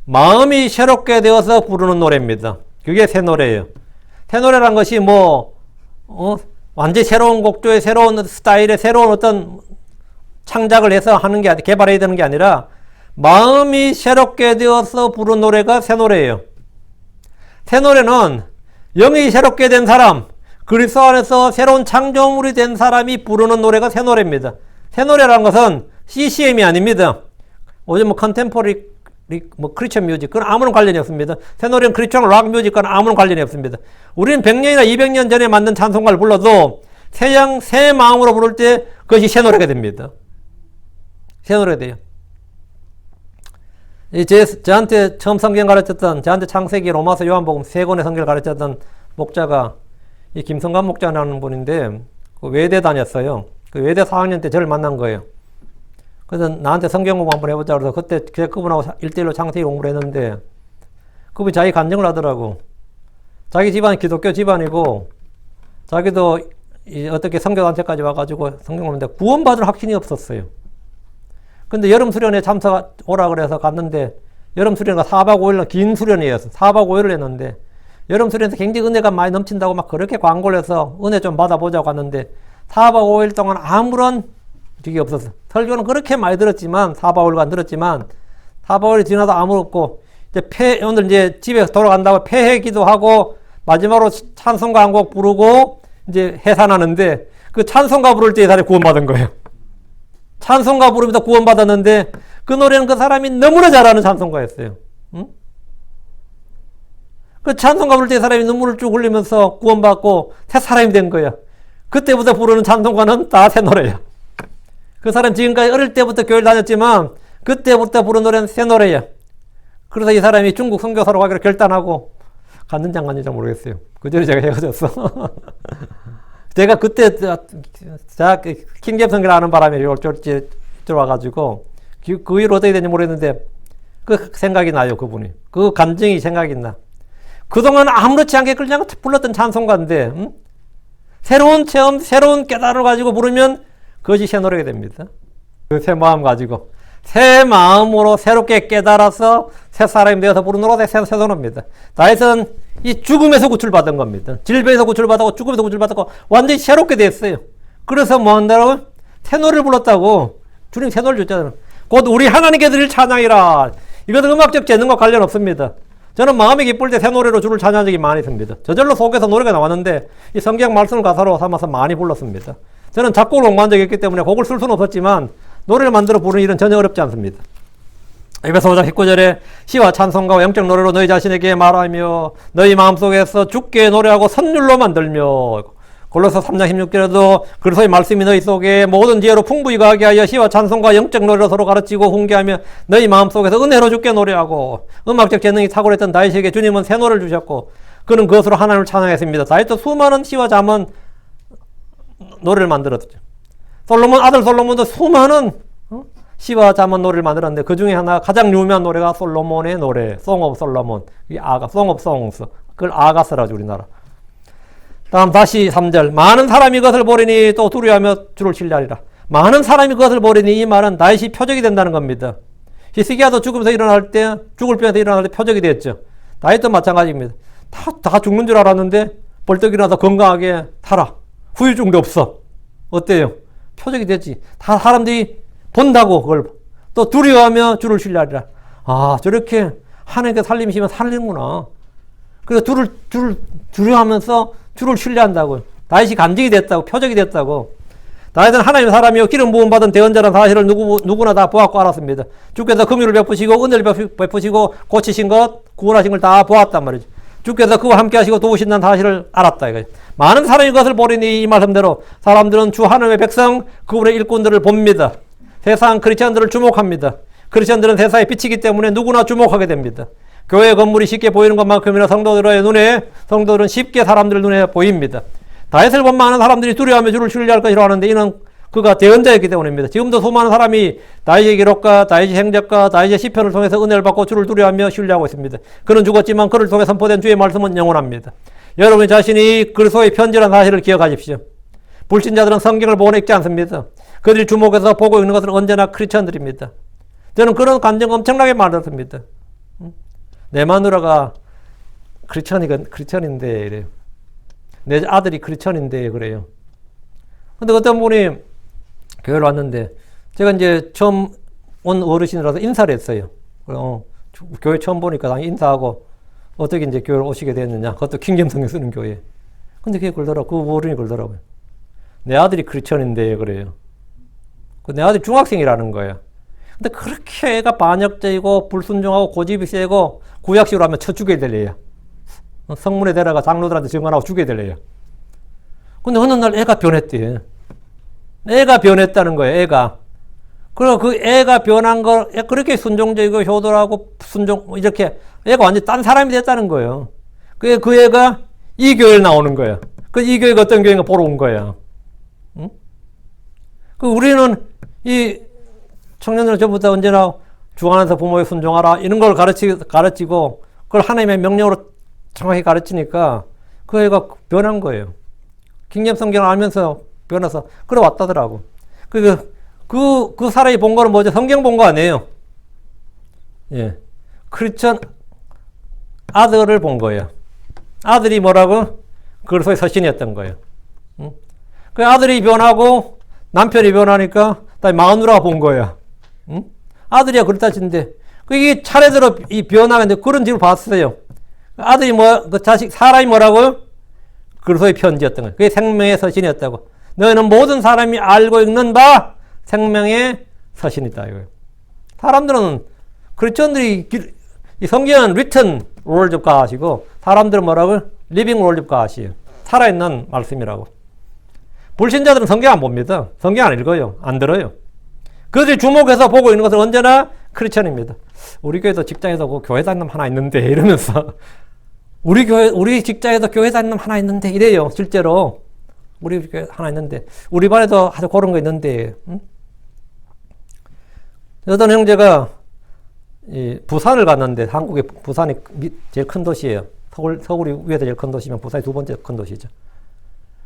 마음이 새롭게 되어서 부르는 노래입니다. 그게 새 노래예요. 새 노래란 것이 완전히 새로운 곡조의 새로운 스타일의 새로운 어떤 창작을 해서 하는 게 개발해야 되는 게 아니라 마음이 새롭게 되어서 부르는 노래가 새 노래예요. 새 노래는 영이 새롭게 된 사람, 그리스도 안에서 새로운 창조물이 된 사람이 부르는 노래가 새 노래입니다. 새 노래라는 것은 CCM이 아닙니다. 요즘 컨템포리 크리스천 뮤직, 그건 아무런 관련이 없습니다. 새 노래는 크리스천 락 뮤직과는 아무런 관련이 없습니다. 우리는 100년이나 200년 전에 만든 찬송가를 불러도 새 마음으로 부를 때 그것이 새 노래가 됩니다. 새 노래가 돼요. 저한테 처음 성경 가르쳤던, 저한테 창세기, 로마서, 요한복음 3권의 성경을 가르쳤던 목자가 이 김성관 목자라는 분인데 그 외대 다녔어요. 그 외대 4학년 때 저를 만난 거예요. 그래서 나한테 성경 공부 한번 해보자 그래서 그때 그분하고 1대1로 창세기 공부를 했는데 그분이 자기 간증을 하더라고. 자기 집안이 기독교 집안이고 자기도 어떻게 선교단체까지 와가지고 성경을 하는데 구원받을 확신이 없었어요. 근데 여름 수련회 오라 그래서 갔는데 여름 수련회가 4박 5일 긴 수련회였어. 4박 5일을 했는데 여름 수련회에서 굉장히 은혜가 많이 넘친다고 막 그렇게 광고를 해서 은혜 좀 받아보자고 갔는데 4박 5일 동안 아무런 그게 없었어. 설교는 그렇게 많이 들었지만 4박 5일간 들었지만 4박 5일 지나도 아무 없고 오늘 이제 집에 돌아간다고 폐회 기도하고 마지막으로 찬송가 한 곡 부르고 이제 해산하는데 그 찬송가 부를 때 이 사람이 구원받은 거예요. 찬송가 부르면서 구원받았는데 그 노래는 그 사람이 너무나 잘하는 찬송가였어요. 응? 그 찬송가 부를 때 이 사람이 눈물을 쭉 흘리면서 구원받고 새 사람이 된 거야. 그때부터 부르는 찬송가는 다 새 노래야. 그 사람 지금까지 어릴 때부터 교회를 다녔지만 그때부터 부른 노래는 새 노래야. 그래서 이 사람이 중국 선교사로 가기로 결단하고 갔는지 안 갔는지 모르겠어요. 그 전에 제가 헤어졌어. 제가 그때 킹잼 선교를 하는 바람에 들어와가지고 그 이후로 어떻게 됐는지 모르겠는데 그 생각이 나요. 그분이. 그 감정이 생각이 나. 그동안 아무렇지 않게 그냥 불렀던 찬송가인데 새로운 체험, 새로운 깨달음을 가지고 부르면 그것이 새 노래가 됩니다. 그 새 마음 가지고 새 마음으로 새롭게 깨달아서 새 사람이 되어서 부르는 노래가 새 노래입니다. 다윗은 이 죽음에서 구출받은 겁니다. 질병에서 구출받았고 죽음에서 구출받았고 완전히 새롭게 됐어요. 그래서 뭐 한다고? 새 노래를 불렀다고. 주님 새 노래를 줬잖아요. 곧 우리 하나님께 드릴 찬양이라. 이것은 음악적 재능과 관련 없습니다. 저는 마음이 기쁠 때 새 노래로 주를 찬양한 적이 많이 있습니다. 저절로 속에서 노래가 나왔는데 이 성경 말씀을 가사로 삼아서 많이 불렀습니다. 저는 작곡을 공부한 적이 있기 때문에 곡을 쓸 수는 없었지만 노래를 만들어 부르는 일은 전혀 어렵지 않습니다. 에베소 5장 19절에 시와 찬송가와 영적 노래로 너희 자신에게 말하며 너희 마음속에서 주께 노래하고 선율로 만들며 골로새 3장 16절에도 그리스도의 말씀이 너희 속에 모든 지혜로 풍부히 가게 하여 시와 찬송가 영적 노래로 서로 가르치고 훈계하며 너희 마음속에서 은혜로 주께 노래하고 음악적 재능이 탁월했던 다윗에게 주님은 새 노래를 주셨고 그는 그것으로 하나님을 찬양했습니다. 다윗도 수많은 시와 잠언 노래를 만들었죠. 아들 솔로몬도 수많은 시와 잠언 노래를 만들었는데 그 중에 하나 가장 유명한 노래가 솔로몬의 노래, Song of Solomon. Song of Songs. 그걸 아가스라죠, 우리나라. 다음 다시 3절. 많은 사람이 그것을 보리니 또 두려워하며 주를 신뢰하리라. 많은 사람이 그것을 보리니 이 말은 다윗이 표적이 된다는 겁니다. 히스기야도 죽을 병에서 일어날 때 표적이 됐죠. 다윗도 마찬가지입니다. 다 죽는 줄 알았는데 벌떡 일어나서 건강하게 살아. 후유증도 없어. 어때요? 표적이 됐지. 다 사람들이 본다고 그걸 또 두려워하며 주를 신뢰하리라. 아, 저렇게 하나님께 살림이시면 살리는구나. 그래서 주를 두려워하면서 주를 신뢰한다고요. 다윗이 간증이 됐다고, 표적이 됐다고. 다윗은 하나님의 사람이요 기름 부음 받은 대언자라는 사실을 누구나 다 보았고 알았습니다. 주께서 긍휼을 베푸시고 은혜를 베푸시고 고치신 것, 구원하신 걸 다 보았단 말이죠. 주께서 그와 함께 하시고 도우신다는 사실을 알았다 이거죠. 많은 사람이 그것을 보리니 이 말씀대로 사람들은 주 하나님의 백성, 그분의 일꾼들을 봅니다. 세상 크리스천들을 주목합니다. 크리스천들은 세상의 빛이기 때문에 누구나 주목하게 됩니다. 교회 건물이 쉽게 보이는 것만큼이나 성도들은 쉽게 사람들 눈에 보입니다. 다윗을 본 많은 사람들이 두려워하며 주를 신뢰할 것이라고 하는데 이는 그가 대언자였기 때문입니다. 지금도 수많은 사람이 다윗의 기록과 다윗의 행적과 다윗의 시편을 통해서 은혜를 받고 주를 두려워하며 신뢰하고 있습니다. 그는 죽었지만 그를 통해 선포된 주의 말씀은 영원합니다. 여러분 자신이 그리스도의 편지라는 사실을 기억하십시오. 불신자들은 성경을 보고 읽지 않습니다. 그들이 주목해서 보고 있는 것은 언제나 크리스천들입니다. 저는 그런 감정 엄청나게 많았습니다. 내 마누라가 크리스천인데 이래요. 내 아들이 크리스천인데 그래요. 근데 어떤 분이 교회를 왔는데 제가 이제 처음 온 어르신이라서 인사를 했어요. 교회 처음 보니까 당연히 인사하고 어떻게 이제 교회를 오시게 됐느냐. 그것도 킹제임스 성경 쓰는 교회. 근데 그게 걸더라고. 그 어른이 걸더라고요. 내 아들이 크리스천인데 그래요. 내 아들이 중학생이라는 거예요. 근데 그렇게 애가 반역적이고 불순종하고 고집이 세고 구약식으로 하면 쳐 죽여야 될래요. 성문에 데려가 장로들한테 증언하고 죽여야 될래요. 근데 어느 날 애가 변했대. 애가 변했다는 거예요. 애가. 그리고 그 애가 변한 걸 그렇게 순종적이고 효도하고 이렇게 애가 완전 딴 사람이 됐다는 거예요. 그 애가 이 교회에 나오는 거예요. 이 교회가 어떤 교회인가 보러 온 거예요. 응? 우리는 이 청년들은 전부터 언제나 주 안에서 부모에 순종하라 이런 걸 가르치고 그걸 하나님의 명령으로 정확히 가르치니까 그 애가 변한 거예요. 킹제임스 성경을 알면서 변해서 그래 왔다더라고. 그 사람이 본 거는 뭐죠? 성경 본 거 아니에요. 예. 크리스천 아들을 본 거예요. 아들이 뭐라고? 그리스도의 서신이었던 거예요. 응? 그 아들이 변하고 남편이 변하니까 마누라가 본 거야. 응? 아들이야 그렇다 치는데 이게 차례대로 이 변화가 그런 집을 봤어요. 아들이 그 자식 사람이 뭐라고요? 그리스도의 편지였던 거예요. 그게 생명의 서신이었다고. 너희는 모든 사람이 알고 읽는 바 생명의 서신이다 이거예요. 사람들은 크리스천들이 이 성경은 written word of God이고 사람들은 뭐라고요? living word of God이에요. 살아있는 말씀이라고. 불신자들은 성경 안 봅니다. 성경 안 읽어요. 안 들어요. 그들이 주목해서 보고 있는 것은 언제나 크리스천입니다. 우리 교회도 직장에서 그 교회 다니는 놈 하나 있는데 이러면서 우리 직장에도 교회 다니는 놈 하나 있는데 이래요. 실제로 우리 교회 하나 있는데 우리 반에도 아주 그런 거 있는데 응? 어떤 형제가 부산을 갔는데 한국의 부산이 제일 큰 도시예요. 서울이 위에서 제일 큰 도시면 부산이 두 번째 큰 도시죠.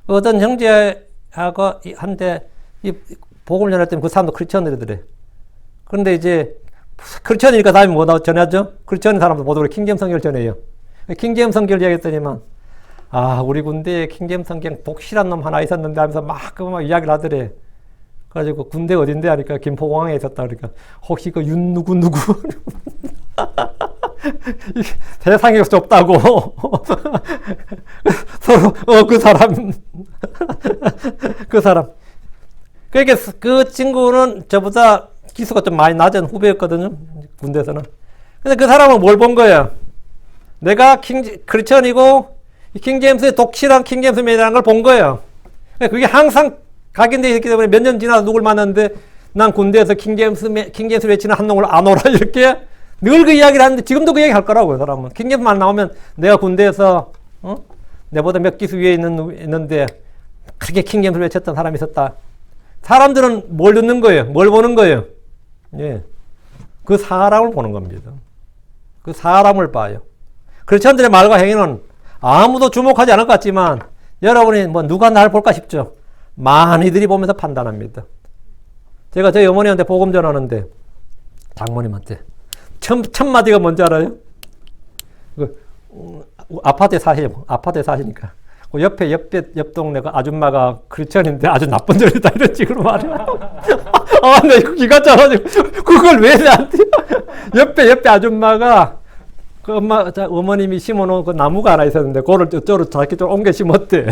어떤 형제하고 한데 이 복음을 전할 때는 그 사람도 크리스천들이더래. 그런데 이제 크리스천이니까 다음에 뭐 전하죠? 크리스천 사람도 모두 킹제임스 성경을 전해요. 킹제임스 성경을 얘기했더니만 우리 군대에 킹제임스 성경 독실한 놈 하나 있었는데 하면서 막 이야기를 하더래. 그래가지고 군대 어딘데 하니까 김포공항에 있었다 그러니까 혹시 그 윤 누구 세상이 좁다고 서로 그 사람 그러니까 그 친구는 저보다 기수가 좀 많이 낮은 후배였거든요. 군대에서는. 근데 그 사람은 뭘 본 거야? 내가 크리스천이고 킹제임스의 독실한 킹제임스맨이라는 걸 본 거예요. 그러니까 그게 항상 각인되어 있기 때문에 몇 년 지나서 누굴 만났는데 난 군대에서 킹제임스 외치는 한 놈을 안 오라 이렇게 늘 그 이야기를 하는데 지금도 그 얘기 할 거라고요. 사람은 킹제임스만 나오면 내가 군대에서 내보다 몇 기수 위에 있는데 그렇게 킹제임스를 외쳤던 사람이 있었다. 사람들은 뭘 듣는 거예요? 뭘 보는 거예요? 예. 그 사람을 보는 겁니다. 그 사람을 봐요. 크리스천들의 말과 행위는 아무도 주목하지 않을 것 같지만 여러분이 누가 나를 볼까 싶죠. 많이들이 보면서 판단합니다. 제가 저희 어머니한테 복음 전하는데 장모님한테 첫 마디가 뭔지 알아요? 아파트에 사시니까 그 옆 동네가 아줌마가 크리스천인데 아주 나쁜 절이다 이런 식으로 말이야. 나 이거 기가 차가지고 그걸 왜 나한테 옆에 아줌마가 그 어머님이 심어놓은 그 나무가 하나 있었는데 그거를 저쪽으로 자기 쪽으로 옮겨 심었대.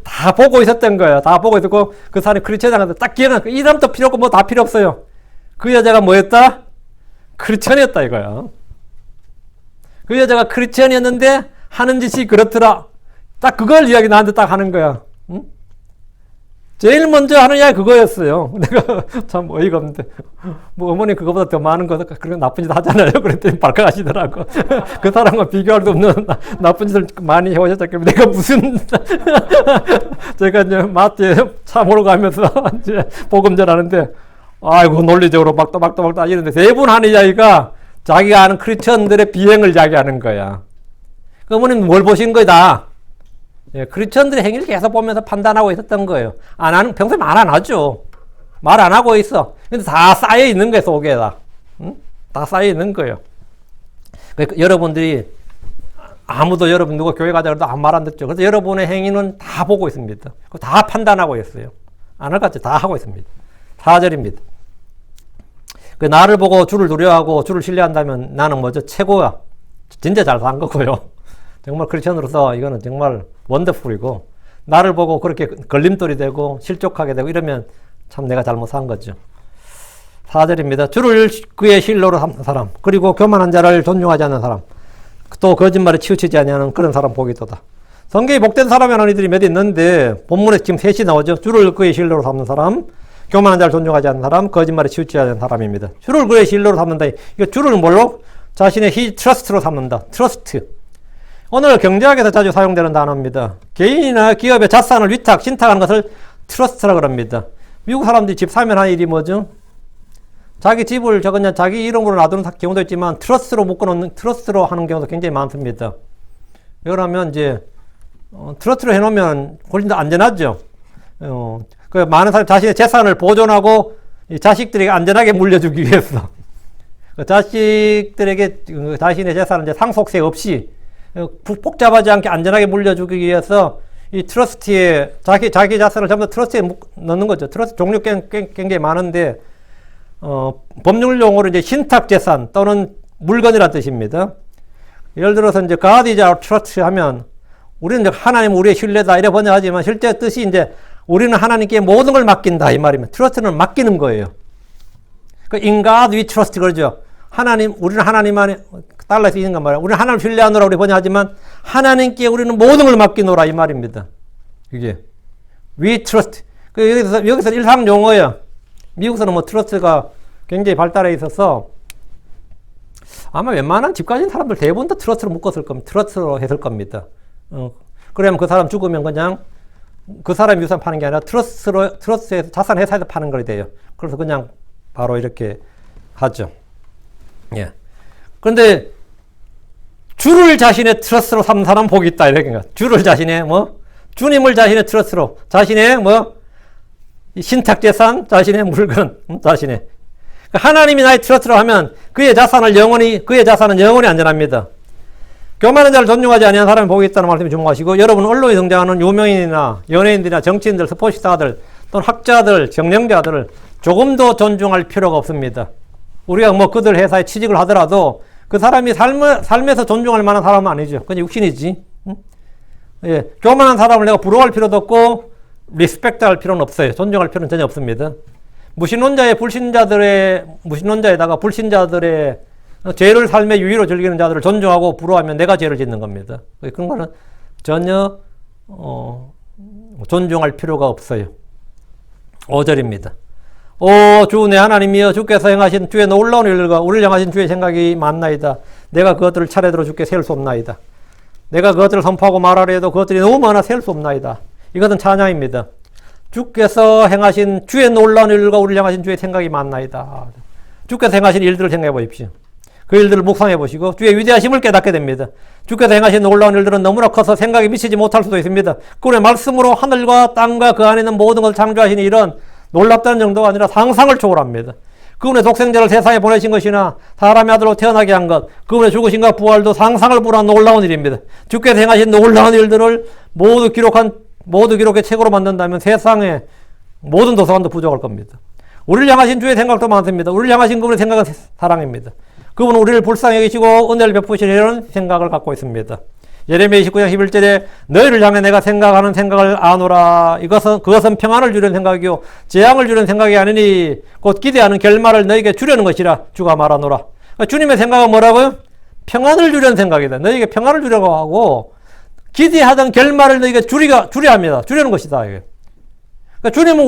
다 보고 있었던 거야. 다 보고 있었고 그 사람이 크리스천한테 딱 기억나. 이 사람도 필요 없고 뭐 다 필요 없어요. 그 여자가 뭐였다? 크리스천이었다 이거야. 그 여자가 크리스천이었는데 하는 짓이 그렇더라. 딱 그걸 이야기 나한테 딱 하는 거야. 응? 제일 먼저 하는 이야기 그거였어요. 내가 참 어이가 없는데 뭐 어머니 그거보다 더 많은 거 그런 나쁜 짓 하잖아요. 그랬더니 발칵하시더라고. 그 사람과 비교할 수 없는 나쁜 짓을 많이 해오셨기 때문에 내가 무슨 제가 이제 마트에 차 몰고 가면서 이제 복음 전하는데 아이고 논리적으로 막도 따지는데 대부분 하는 이야기가 자기가 아는 크리스천들의 비행을 이야기하는 거야. 그 어머니는 뭘 보신 거다? 예, 크리스천들의 행위를 계속 보면서 판단하고 있었던 거예요. 평소에 말 안 하죠. 말 안 하고 있어. 근데 다 쌓여 있는 거예요, 속에다. 응? 다 쌓여 있는 거예요. 그러니까 여러분들이 아무도 여러분 누가 교회 가자 그래도 아무 말 안 듣죠. 그래서 여러분의 행위는 다 보고 있습니다. 다 판단하고 있어요. 안 할 것 같지? 다 하고 있습니다. 4절입니다. 나를 보고 주를 두려워하고 주를 신뢰한다면 나는 뭐죠? 최고야. 진짜 잘 산 거고요. 정말 크리스천으로서 이거는 정말 원더풀이고 나를 보고 그렇게 걸림돌이 되고 실족하게 되고 이러면 참 내가 잘못 산 거죠. 4절입니다. 주를 그의 실로로 삼는 사람 그리고 교만한 자를 존중하지 않는 사람 또 거짓말에 치우치지 않는 그런 사람 보기도다. 성경에 복된 사람이라는 이들이 몇 있는데 본문에 지금 셋이 나오죠. 주를 그의 실로로 삼는 사람 교만한 자를 존중하지 않는 사람 거짓말에 치우치지 않는 사람입니다. 주를 그의 실로로 삼는다. 이거 주를 뭘로? 자신의 트러스트로 삼는다. 트러스트. 오늘 경제학에서 자주 사용되는 단어입니다. 개인이나 기업의 자산을 위탁, 신탁하는 것을 트러스트라고 합니다. 미국 사람들이 집 사면 하는 일이 뭐죠? 자기 집을 그냥 자기 이름으로 놔두는 경우도 있지만 트러스트로 묶어놓는, 트러스트로 하는 경우도 굉장히 많습니다. 그러면 이제 트러스트로 해놓으면 훨씬 더 안전하죠. 그 많은 사람이 자신의 재산을 보존하고 이 자식들에게 안전하게 물려주기 위해서 그 자식들에게 자신의 재산을 이제 상속세 없이 복잡하지 않게 안전하게 물려주기 위해서 이 트러스트에 자기 자산을 전부 다 트러스트에 넣는 거죠. 트러스트 종류 굉장히 많은데 법률 용어로 이제 신탁 재산 또는 물건이라는 뜻입니다. 예를 들어서 이제 God is our trust 하면 우리는 이제 하나님 우리의 신뢰다 이래 번역하지만 실제 뜻이 이제 우리는 하나님께 모든 걸 맡긴다 이 말이면 트러스트는 맡기는 거예요. 그 in God we trust 그러죠. 우리는 하나님 안에 달라서 있는 건 말이야. 우리는 하나님을 신뢰하노라 우리 번역하지만 하나님께 우리는 모든 걸 맡기노라 이 말입니다. 이게 we trust. 여기서 일상 용어예요. 미국에서는 뭐 트러스트가 굉장히 발달해 있어서 아마 웬만한 집 가진 사람들 대부분 다 트러스트로 묶었을 겁니다. 트러스트로 했을 겁니다. 그러면 그 사람 죽으면 그냥 그 사람 유산 파는 게 아니라 트러스트에서 자산 회사에서 파는 걸 돼요. 그래서 그냥 바로 이렇게 하죠. 예. 그런데 주를 자신의 트러스트로 삼는 사람은 복이 있다 이렇게 거. 주를 자신의 주님을 자신의 트러스트로 자신의 신탁 재산, 자신의 물건, 자신의 하나님이 나의 트러스트로 하면 그의 자산은 영원히 안전합니다. 교만한 자를 존중하지 않는 사람이 복이 있다는 말씀을 주목하시고 여러분 언론에 등장하는 유명인이나 연예인들이나 정치인들, 스포츠스타들 또는 학자들, 경영자들을 조금도 존중할 필요가 없습니다. 우리가 그들 회사에 취직을 하더라도 그 사람이 삶에서 존중할 만한 사람은 아니죠. 그건 육신이지. 예, 교만한 사람을 내가 부러워할 필요도 없고 리스펙트 할 필요는 없어요. 존중할 필요는 전혀 없습니다. 무신론자에다가 불신자들의 죄를 삶의 유의로 즐기는 자들을 존중하고 부러워하면 내가 죄를 짓는 겁니다. 그런 거는 전혀 존중할 필요가 없어요. 5절입니다. 주 내 하나님이여 주께서 행하신 주의 놀라운 일들과 우리를 향하신 주의 생각이 많나이다. 내가 그것들을 차례대로 주께 세울 수 없나이다. 내가 그것들을 선포하고 말하려 해도 그것들이 너무 많아 세울 수 없나이다. 이것은 찬양입니다. 주께서 행하신 주의 놀라운 일들과 우리를 향하신 주의 생각이 많나이다. 주께서 행하신 일들을 생각해 보십시오. 그 일들을 묵상해 보시고 주의 위대하심을 깨닫게 됩니다. 주께서 행하신 놀라운 일들은 너무나 커서 생각이 미치지 못할 수도 있습니다. 그의 말씀으로 하늘과 땅과 그 안에 있는 모든 것을 창조하시니 이런 놀랍다는 정도가 아니라 상상을 초월합니다. 그분의 독생자를 세상에 보내신 것이나 사람의 아들로 태어나게 한 것, 그분의 죽으심과 부활도 상상을 불허한 놀라운 일입니다. 주께서 행하신 놀라운 일들을 모두 기록해 책으로 만든다면 세상에 모든 도서관도 부족할 겁니다. 우리를 향하신 주의 생각도 많습니다. 우리를 향하신 그분의 생각은 사랑입니다. 그분은 우리를 불쌍히 여기시고 은혜를 베푸시려는 생각을 갖고 있습니다. 예레미야 29장 11절에 너희를 향해 내가 생각하는 생각을 아노라. 그것은 평안을 주려는 생각이요 재앙을 주려는 생각이 아니니 곧 기대하는 결말을 너희에게 주려는 것이라 주가 말하노라. 그러니까 주님의 생각은 뭐라고요? 평안을 주려는 생각이다. 너희에게 평안을 주려고 하고 기대하던 결말을 너희에게 주려 합니다. 주려는 것이다. 이게. 그러니까 주님은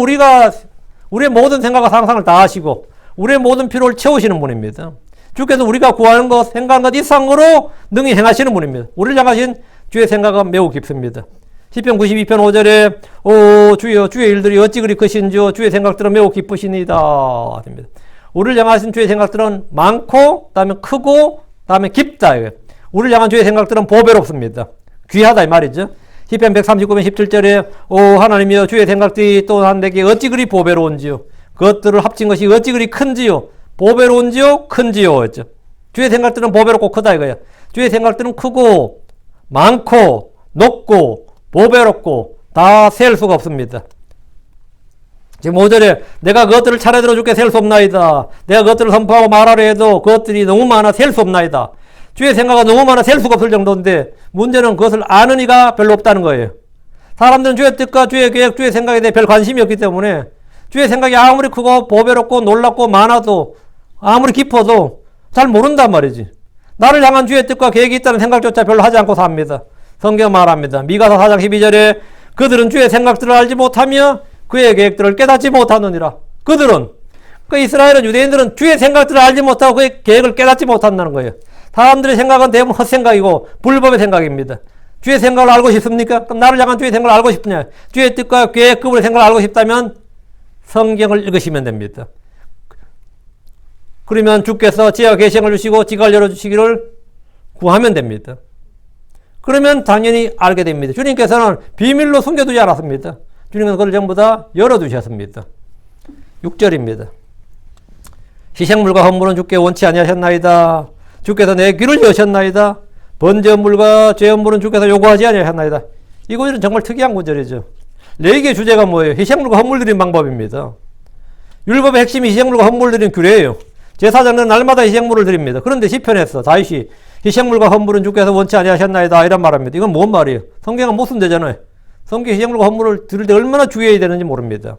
우리의 모든 생각과 상상을 다 하시고 우리의 모든 필요를 채우시는 분입니다. 주께서 우리가 구하는 것, 생각하는 것 이상으로 능히 행하시는 분입니다. 우리를 향하신 주의 생각은 매우 깊습니다. 시편 92편 5절에 오 주여 주의 일들이 어찌 그리 크신지요 주의 생각들은 매우 기쁘시니다. 우리를 향하신 주의 생각들은 많고 그다음에 크고 그다음에 깊다. 우리를 향한 주의 생각들은 보배롭습니다. 귀하다 이 말이죠. 시편 139편 17절에 오 하나님이여 주의 생각들이 또한 내게 어찌 그리 보배로운지요 그것들을 합친 것이 어찌 그리 큰지요 보배로운지요 큰지요 했죠. 주의 생각들은 보배롭고 크다 이거야. 주의 생각들은 크고 많고 높고 보배롭고 다 셀 수가 없습니다. 지금 5절에 내가 그것들을 차례대로 주께 셀 수 없나이다. 내가 그것들을 선포하고 말하려 해도 그것들이 너무 많아 셀 수 없나이다. 주의 생각은 너무 많아 셀 수가 없을 정도인데 문제는 그것을 아는 이가 별로 없다는 거예요. 사람들은 주의 뜻과 주의 계획, 주의 생각에 대해 별 관심이 없기 때문에 주의 생각이 아무리 크고 보배롭고 놀랍고 많아도 아무리 깊어도 잘 모른단 말이지. 나를 향한 주의 뜻과 계획이 있다는 생각조차 별로 하지 않고 삽니다. 성경 말합니다. 미가서 4장 12절에 그들은 주의 생각들을 알지 못하며 그의 계획들을 깨닫지 못하느니라. 그들은 그 이스라엘은 유대인들은 주의 생각들을 알지 못하고 그의 계획을 깨닫지 못한다는 거예요. 사람들의 생각은 대부분 헛생각이고 불법의 생각입니다. 주의 생각을 알고 싶습니까? 그럼 나를 향한 주의 생각을 알고 싶느냐? 주의 뜻과 계획, 그분의 생각을 알고 싶다면 성경을 읽으시면 됩니다. 그러면 주께서 지혜와 계시를 주시고 지각을 열어주시기를 구하면 됩니다. 그러면 당연히 알게 됩니다. 주님께서는 비밀로 숨겨두지 않았습니다. 주님은 그걸 전부 다 열어두셨습니다. 6절입니다. 희생물과 헌물은 주께 원치 아니하셨나이다. 주께서 내 귀를 여셨나이다. 번제물과 제헌물은 주께서 요구하지 아니하셨나이다. 이 구절은 정말 특이한 구절이죠. 레위기의 주제가 뭐예요? 희생물과 헌물 드리는 방법입니다. 율법의 핵심이 희생물과 헌물 드리는 규례예요. 제사장은 날마다 희생물을 드립니다. 그런데 시편에서 다윗이 희생물과 헌물은 주께서 원치 아니하셨나이다 이런 말합니다. 이건 뭔 말이에요? 성경은 못 쓴대잖아요. 성경 희생물과 헌물을 드릴 때 얼마나 주의해야 되는지 모릅니다.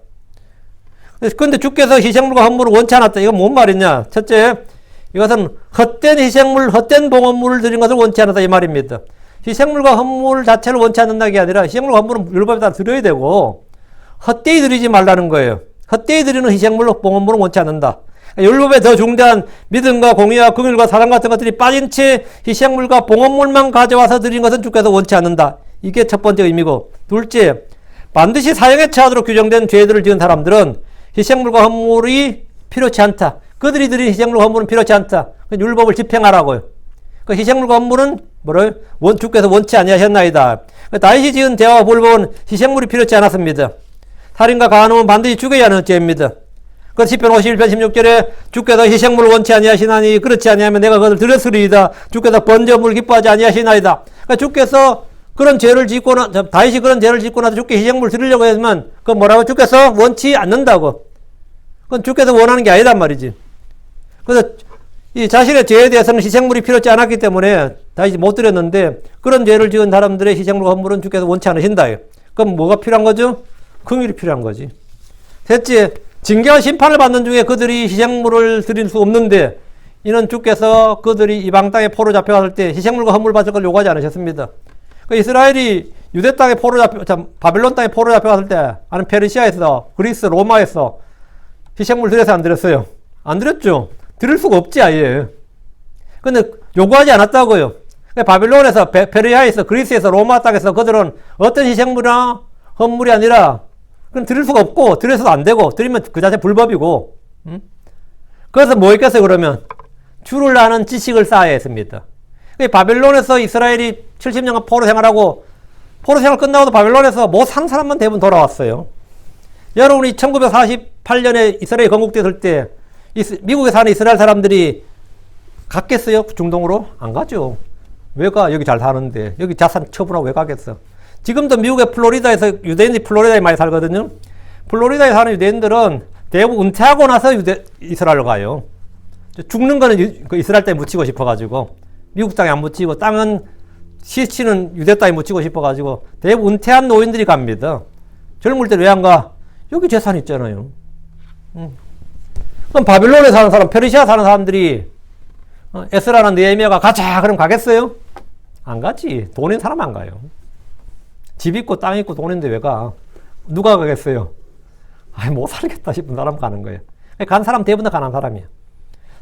그런데 주께서 희생물과 헌물을 원치 않았다. 이건 뭔 말이냐? 첫째, 이것은 헛된 희생물, 헛된 봉헌물을 드린 것을 원치 않았다 이 말입니다. 희생물과 헌물 자체를 원치 않는다는 게 아니라 희생물과 헌물은 율법에 따라 드려야 되고 헛되이 드리지 말라는 거예요. 헛되이 드리는 희생물로 봉헌물은 원치 않는다. 율법에 더 중대한 믿음과 공의와 긍휼과 사랑 같은 것들이 빠진 채 희생물과 봉헌물만 가져와서 드린 것은 주께서 원치 않는다. 이게 첫 번째 의미고, 둘째, 반드시 사형에 처하도록 규정된 죄들을 지은 사람들은 희생물과 헌물이 필요치 않다. 그들이 드린 희생물과 헌물은 필요치 않다. 율법을 집행하라고요. 그 희생물과 헌물은 뭐래요? 주께서 원치 아니하셨나이다. 다윗이 지은 대화와 불법은 희생물이 필요치 않았습니다. 살인과 간음은 반드시 죽여야 하는 죄입니다. 그 시편 51편 16절에 주께서 희생물을 원치 아니하시나니 그렇지 아니하면 내가 그것을 드렸으리이다. 주께서 번제물을 기뻐하지 아니하시나이다. 그러니까 주께서 그런 죄를 짓고 다윗이 그런 죄를 짓고 나서 주께 희생물을 드리려고 했으면 그건 뭐라고? 주께서 원치 않는다고. 그건 주께서 원하는 게 아니란 말이지. 그래서 이 자신의 죄에 대해서는 희생물이 필요치 않았기 때문에 다윗이 못 드렸는데 그런 죄를 지은 사람들의 희생물과 헌물은 주께서 원치 않으신다. 그럼 뭐가 필요한 거죠? 긍휼이 필요한 거지. 셋째, 징계와 심판을 받는 중에 그들이 희생물을 드릴 수 없는데 이는 주께서 그들이 이방 땅에 포로 잡혀갔을 때 희생물과 헌물 바칠 걸 요구하지 않으셨습니다. 그 이스라엘이 유대 땅에 바빌론 땅에 포로 잡혀갔을 때 아니면 페르시아에서 그리스 로마에서 희생물 드려서 안 드렸어요? 안 드렸죠. 드릴 수가 없지 아예. 근데 요구하지 않았다고요. 바빌론에서 페르시아에서 그리스에서 로마 땅에서 그들은 어떤 희생물이나 헌물이 아니라 그건 드릴 수가 없고 드려서도 안 되고 드리면 그 자체 불법이고. 그래서 뭐 했겠어요 그러면? 주를 아는 지식을 쌓아야 했습니다. 바빌론에서 이스라엘이 70년간 포로 생활하고 포로 생활 끝나고도 바빌론에서 못 산 사람만 대부분 돌아왔어요. 여러분이 1948년에 이스라엘이 건국됐을 때 미국에 사는 이스라엘 사람들이 갔겠어요? 중동으로? 안 가죠. 왜 가? 여기 잘 사는데. 여기 자산 처분하고 왜 가겠어? 지금도 미국의 플로리다에서 유대인들이 플로리다에 많이 살거든요. 플로리다에 사는 유대인들은 대부분 은퇴하고 나서 이스라엘로 가요. 죽는 거는 그 이스라엘 땅에 묻히고 싶어가지고, 미국 땅에 안 묻히고, 땅은 시치는 유대 땅에 묻히고 싶어가지고, 대부분 은퇴한 노인들이 갑니다. 젊을 때 왜 안 가? 여기 재산 있잖아요. 그럼 바빌론에 사는 사람, 페르시아 사는 사람들이 에스라나 느헤미야가 가자 그럼 가겠어요? 안 가지. 돈 있는 사람 안 가요. 집 있고 땅 있고 돈 있는데 왜 가? 누가 가겠어요? 아이 못 살겠다 싶은 사람 가는 거예요. 간 사람 대부분 다 가난한 사람이야.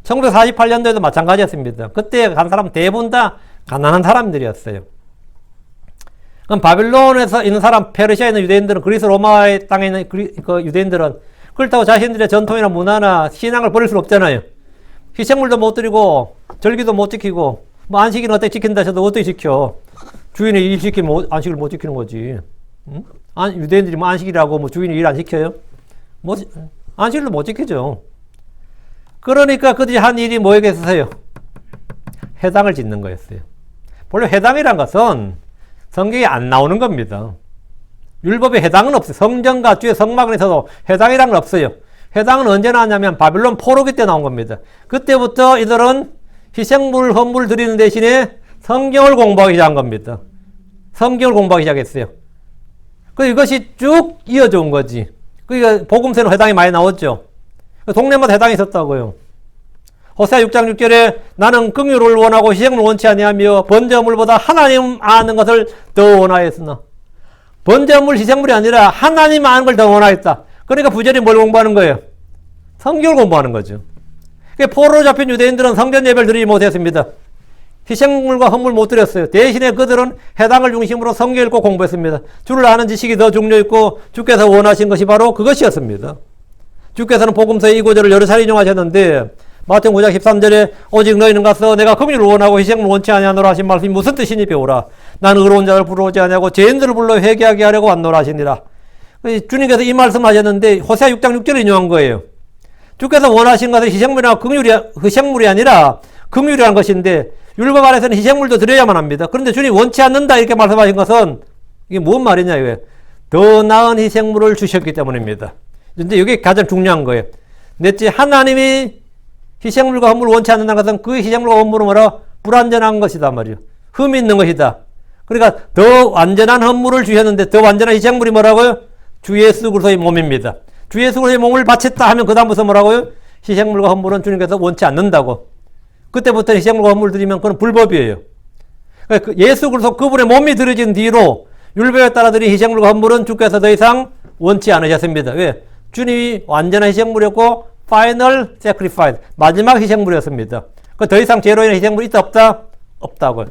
1948년도에도 마찬가지였습니다. 그때 간 사람 대부분 다 가난한 사람들이었어요. 그럼 바빌론에서 있는 사람, 페르시아에 있는 유대인들은, 그리스 로마의 땅에 있는 그 유대인들은 그렇다고 자신들의 전통이나 문화나 신앙을 버릴 수는 없잖아요. 희생물도 못 드리고 절기도 못 지키고 뭐 안식일은 어떻게 지킨다 해도 어떻게 지켜? 주인이 일 시키면 안식을 못 지키는 거지. 응? 유대인들이 뭐 안식이라고 뭐 주인이 일 안 지켜요? 뭐 안식일도 못 지키죠. 그러니까 그들이 한 일이 뭐였겠어요? 회당을 짓는 거였어요. 본래 회당이란 것은 성경에 안 나오는 겁니다. 율법에 회당은 없어요. 성전과 주의 성막에서도 회당이란 건 없어요. 회당은 언제 나왔냐면 바빌론 포로기 때 나온 겁니다. 그때부터 이들은 희생물, 헌물 드리는 대신에 성경을 공부하기 시작한 겁니다. 성경을 공부하기 시작했어요. 이것이 쭉 이어져 온 거지. 그러니까 복음서는 회당이 많이 나왔죠. 동네마다 회당이 있었다고요. 호세아 6장 6절에 나는 긍휼을 원하고 희생을 원치 아니하며 번제물보다 하나님 아는 것을 더 원하였으나, 번제물 희생물이 아니라 하나님 아는 걸 더 원하였다. 그러니까 부절이 뭘 공부하는 거예요? 성경을 공부하는 거죠. 포로로 잡힌 유대인들은 성전 예배를 드리지 못했습니다. 희생물과 헌물 못 드렸어요. 대신에 그들은 해당을 중심으로 성경 읽고 공부했습니다. 주를 아는 지식이 더 중요했고 주께서 원하신 것이 바로 그것이었습니다. 주께서는 복음서의 이 구절을 여러 차례 인용하셨는데 마태복음 9장 13절에 오직 너희는 가서 내가 긍휼을 원하고 희생을 원치 아니하노라 하신 말씀이 무슨 뜻이니 배우라. 나는 의로운 자를 부르지 아니하고 죄인들을 불러 회개하게 하려고 왔노라 하시니라. 주님께서 이 말씀하셨는데 호세아 6장 6절을 인용한 거예요. 주께서 원하신 것은 희생물이 아니라 긍휼이라는 것인데 율법 안에서는 희생물도 드려야만 합니다. 그런데 주님 원치 않는다 이렇게 말씀하신 것은 이게 뭔 말이냐 이거예요. 더 나은 희생물을 주셨기 때문입니다. 근데 이게 가장 중요한 거예요. 넷째, 하나님이 희생물과 헌물을 원치 않는다는 것은 그 희생물과 헌물은 뭐라? 불완전한 것이다 말이에요. 흠이 있는 것이다. 그러니까 더 완전한 헌물을 주셨는데 더 완전한 희생물이 뭐라고요? 주 예수 그리스도의 몸입니다. 주 예수 그리스도의 몸을 바쳤다 하면 그 다음부터 뭐라고요? 희생물과 헌물은 주님께서 원치 않는다고. 그때부터 희생물과 헌물 드리면 그건 불법이에요. 그러니까 예수 그리스도 그분의 몸이 드려진 뒤로 율법에 따라 드린 희생물과 헌물은 주께서 더 이상 원치 않으셨습니다. 왜? 주님이 완전한 희생물이었고 파이널 세크리파이스 마지막 희생물이었습니다. 더 이상 죄로 인한 희생물이 있다 없다? 없다고요.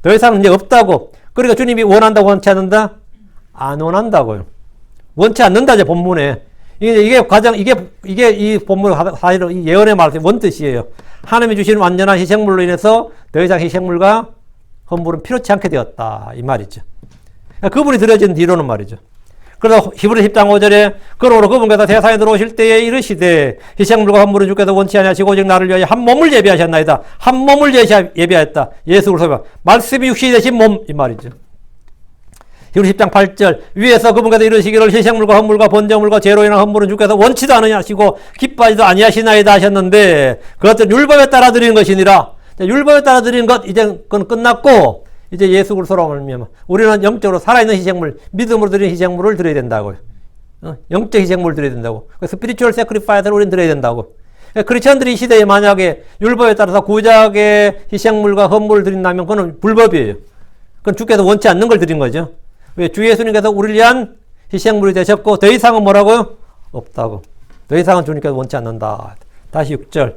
더 이상 이제 없다고. 그러니까 주님이 원한다고 원치 않는다? 안 원한다고요. 원치 않는다 이제 본문에. 이게 가장 이게 이 본문 사실은 이 예언의 말씀의 원뜻이에요. 하나님이 주신 완전한 희생물로 인해서 더 이상 희생물과 헌물은 필요치 않게 되었다 이 말이죠. 그분이 드려진 뒤로는 말이죠. 그래서 히브리 10장 5절에 그러므로 그분께서 세상에 들어오실 때에 이르시되 희생물과 헌물은 주께서 원치 아니하시고 오직 나를 위하여 한 몸을 예비하셨나이다. 한 몸을 예비하였다. 예수 그리스도 말씀이 육신이 되신 몸 이 말이죠. 히브리 10장 8절 위에서 그분께서 이르시기를 희생물과 헌물과 번제물과 죄로 인한 헌물은 주께서 원치도 아니하시고 기뻐하지도 아니하시나이다 하셨는데 그것은 율법에 따라 드리는 것이니라. 율법에 따라 드리는 것 이제 그건 끝났고 이제 예수 그리스도로 말미암아 우리는 영적으로 살아있는 희생물, 믿음으로 드리는 희생물을 드려야 된다고요. 영적 희생물을 드려야 된다고. 스피리추얼 세크리파이스를 우리는 드려야 된다고. 크리스천들이 이 시대에 만약에 율법에 따라서 구약의 희생물과 헌물을 드린다면 그건 불법이에요. 그건 주께서 원치 않는 걸 드린 거죠. 왜? 주 예수님께서 우리를 위한 희생물이 되셨고 더 이상은 뭐라고요? 없다고. 더 이상은 주님께서 원치 않는다. 다시 6절.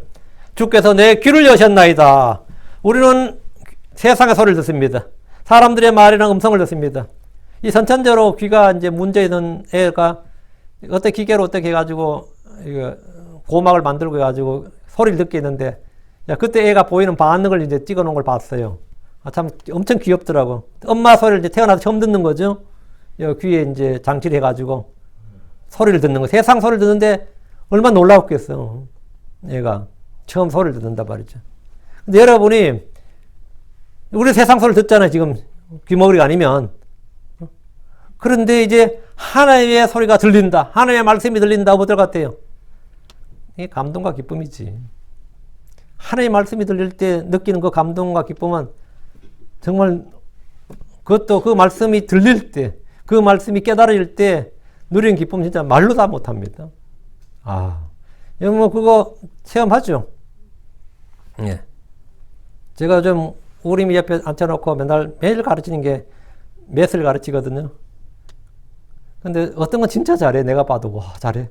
주께서 내 귀를 여셨나이다. 우리는 세상의 소리를 듣습니다. 사람들의 말이나 음성을 듣습니다. 이 선천적으로 귀가 이제 문제 있는 애가 어떻게 기계로 어떻게 해가지고 고막을 만들고 해가지고 소리를 듣게 있는데 그때 애가 보이는 반응을 이제 찍어 놓은 걸 봤어요. 참 엄청 귀엽더라고. 엄마 소리를 이제 태어나서 처음 듣는 거죠. 귀에 이제 장치를 해가지고 소리를 듣는 거. 세상 소리를 듣는데 얼마나 놀라웠겠어. 얘가 처음 소리를 듣는단 말이죠. 근데 여러분이 우리 세상 소리를 듣잖아요. 지금 귀머거리가 아니면. 그런데 이제 하나님의 소리가 들린다. 하나님의 말씀이 들린다. 어떨 것 같아요? 이게 감동과 기쁨이지. 하나님의 말씀이 들릴 때 느끼는 그 감동과 기쁨은 정말 그것도 그 말씀이 들릴 때, 그 말씀이 깨달아질 때 누리는 기쁨 진짜 말로 다 못합니다. 여러분 뭐 그거 체험하죠? 예. 제가 좀 우림이 옆에 앉혀놓고 매일 가르치는 게 맷을 가르치거든요. 근데 어떤 건 진짜 잘해. 내가 봐도 와 잘해.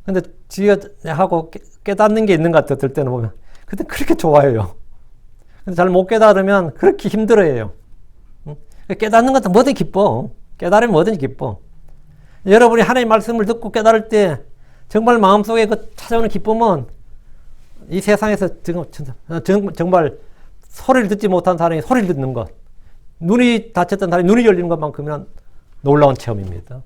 근데 지가 하고 깨닫는 게 있는 것 같아. 들 때는 보면. 근데 그렇게 좋아해요. 근데 잘 못 깨달으면 그렇게 힘들어해요. 깨닫는 것도 뭐든 기뻐. 깨달으면 뭐든지 기뻐. 여러분이 하나님의 말씀을 듣고 깨달을 때 정말 마음속에 그 찾아오는 기쁨은 이 세상에서 정말 소리를 듣지 못한 사람이 소리를 듣는 것, 눈이 닫혔던 사람이 눈이 열리는 것만큼은 놀라운 체험입니다.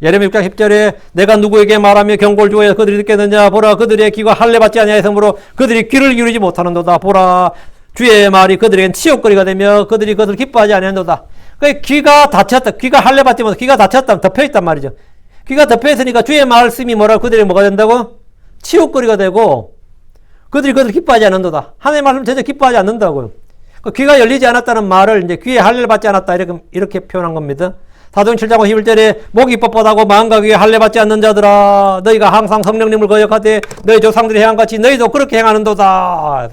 예레미야 6장 10절에 내가 누구에게 말하며 경고를 주어 그들이 듣겠느냐 보라 그들의 귀가 할례받지 아니하였으므로 그들이 귀를 기울이지 못하는도다. 보라 주의 말이 그들에겐 치욕거리가 되며 그들이 그것을 기뻐하지 아니하는도다. 그 귀가 닫혔다. 귀가 할례받지 못해 귀가 닫혔다. 덮여있단 말이죠. 귀가 덮여있으니까 주의 말씀이 뭐라고 그들이 뭐가 된다고? 치욕거리가 되고 그들이 그것을 기뻐하지 않는도다. 하나님의 말씀 전혀 기뻐하지 않는다고요. 그 귀가 열리지 않았다는 말을 이제 귀에 할례를 받지 않았다 이렇게 표현한 겁니다. 사도행 7장 11절에 목이 뻣뻣하고 마음과 귀에 할례 받지 않는 자들아 너희가 항상 성령님을 거역하되 너희 조상들이 행한같이 너희도 그렇게 행하는도다.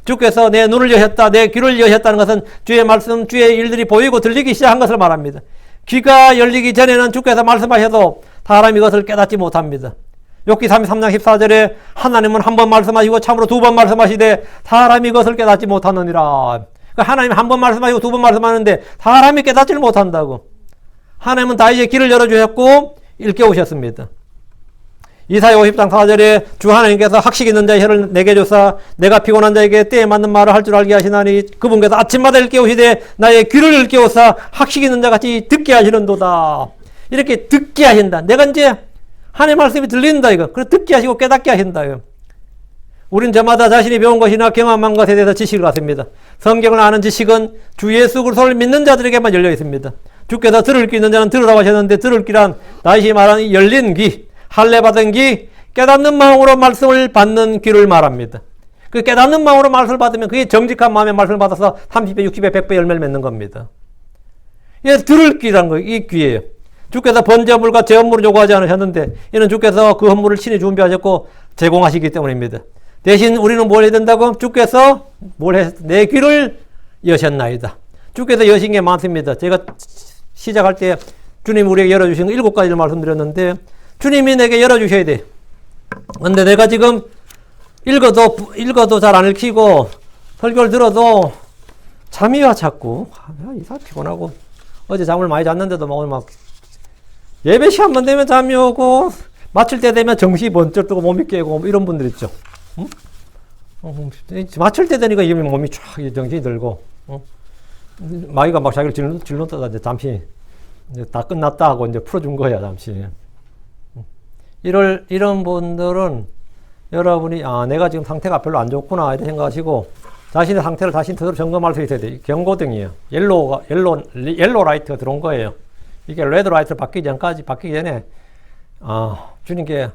주께서 내 눈을 여셨다 내 귀를 여셨다는 것은 주의 말씀 주의 일들이 보이고 들리기 시작한 것을 말합니다. 귀가 열리기 전에는 주께서 말씀하셔도 사람이 이것을 깨닫지 못합니다. 욥기 33장 14절에 하나님은 한 번 말씀하시고 참으로 두 번 말씀하시되 사람이 이것을 깨닫지 못하느니라. 하나님 한 번 말씀하시고 두 번 말씀하는데 사람이 깨닫지를 못한다고. 하나님은 다윗의 길을 열어주셨고 일깨우셨습니다. 이사야 50장 4절에 주 하나님께서 학식 있는 자의 혀를 내게 주사 내가 피곤한 자에게 때에 맞는 말을 할 줄 알게 하시나니 그분께서 아침마다 일깨우시되 나의 귀를 일깨우사 학식 있는 자같이 듣게 하시는도다. 이렇게 듣게 하신다. 내가 이제 하나님의 말씀이 들린다 이거. 그래서 듣게 하시고 깨닫게 하신다 이거. 우린 저마다 자신이 배운 것이나 경험한 것에 대해서 지식을 갖습니다. 성경을 아는 지식은 주 예수 그리스도를 믿는 자들에게만 열려 있습니다. 주께서 들을 귀 있는 자는 들으라고 하셨는데 들을 귀란 다시 말하는 열린 귀, 할례 받은 귀, 깨닫는 마음으로 말씀을 받는 귀를 말합니다. 그 깨닫는 마음으로 말씀을 받으면 그게 정직한 마음의 말씀을 받아서 30배, 60배, 100배 열매를 맺는 겁니다. 이게 들을 귀라는 거예요. 이 귀예요. 주께서 번제물과 제헌물을 요구하지 않으셨는데 이는 주께서 그 헌물을 친히 준비하셨고 제공하시기 때문입니다. 대신 우리는 뭘 해야 된다고? 주께서 내 귀를 여셨나이다. 주께서 여신 게 많습니다. 제가 시작할 때 주님이 우리에게 열어주신 거 7가지를 말씀드렸는데 주님이 내게 열어주셔야 돼. 근데 내가 지금 읽어도 잘 안 읽히고 설교를 들어도 잠이 와 자꾸. 이상 피곤하고 어제 잠을 많이 잤는데도 오늘 막 예배 시간만 되면 잠이 오고 마칠 때 되면 정신이 번쩍 뜨고 몸이 깨고 이런 분들 있죠. 응? 마칠 때 되니까 몸이 쫙 정신이 들고 마귀가 막 자기를 질렀다가 이제 잠시 이제 다 끝났다 하고 이제 풀어준 거야 잠시. 이런 분들은 여러분이 내가 지금 상태가 별로 안 좋구나 이렇게 생각하시고 자신의 상태를 다시 스스로 점검할 수 있어야 돼. 경고등이에요. 옐로 라이트가 들어온 거예요. 이게 레드 라이트로 바뀌기 전에 주님께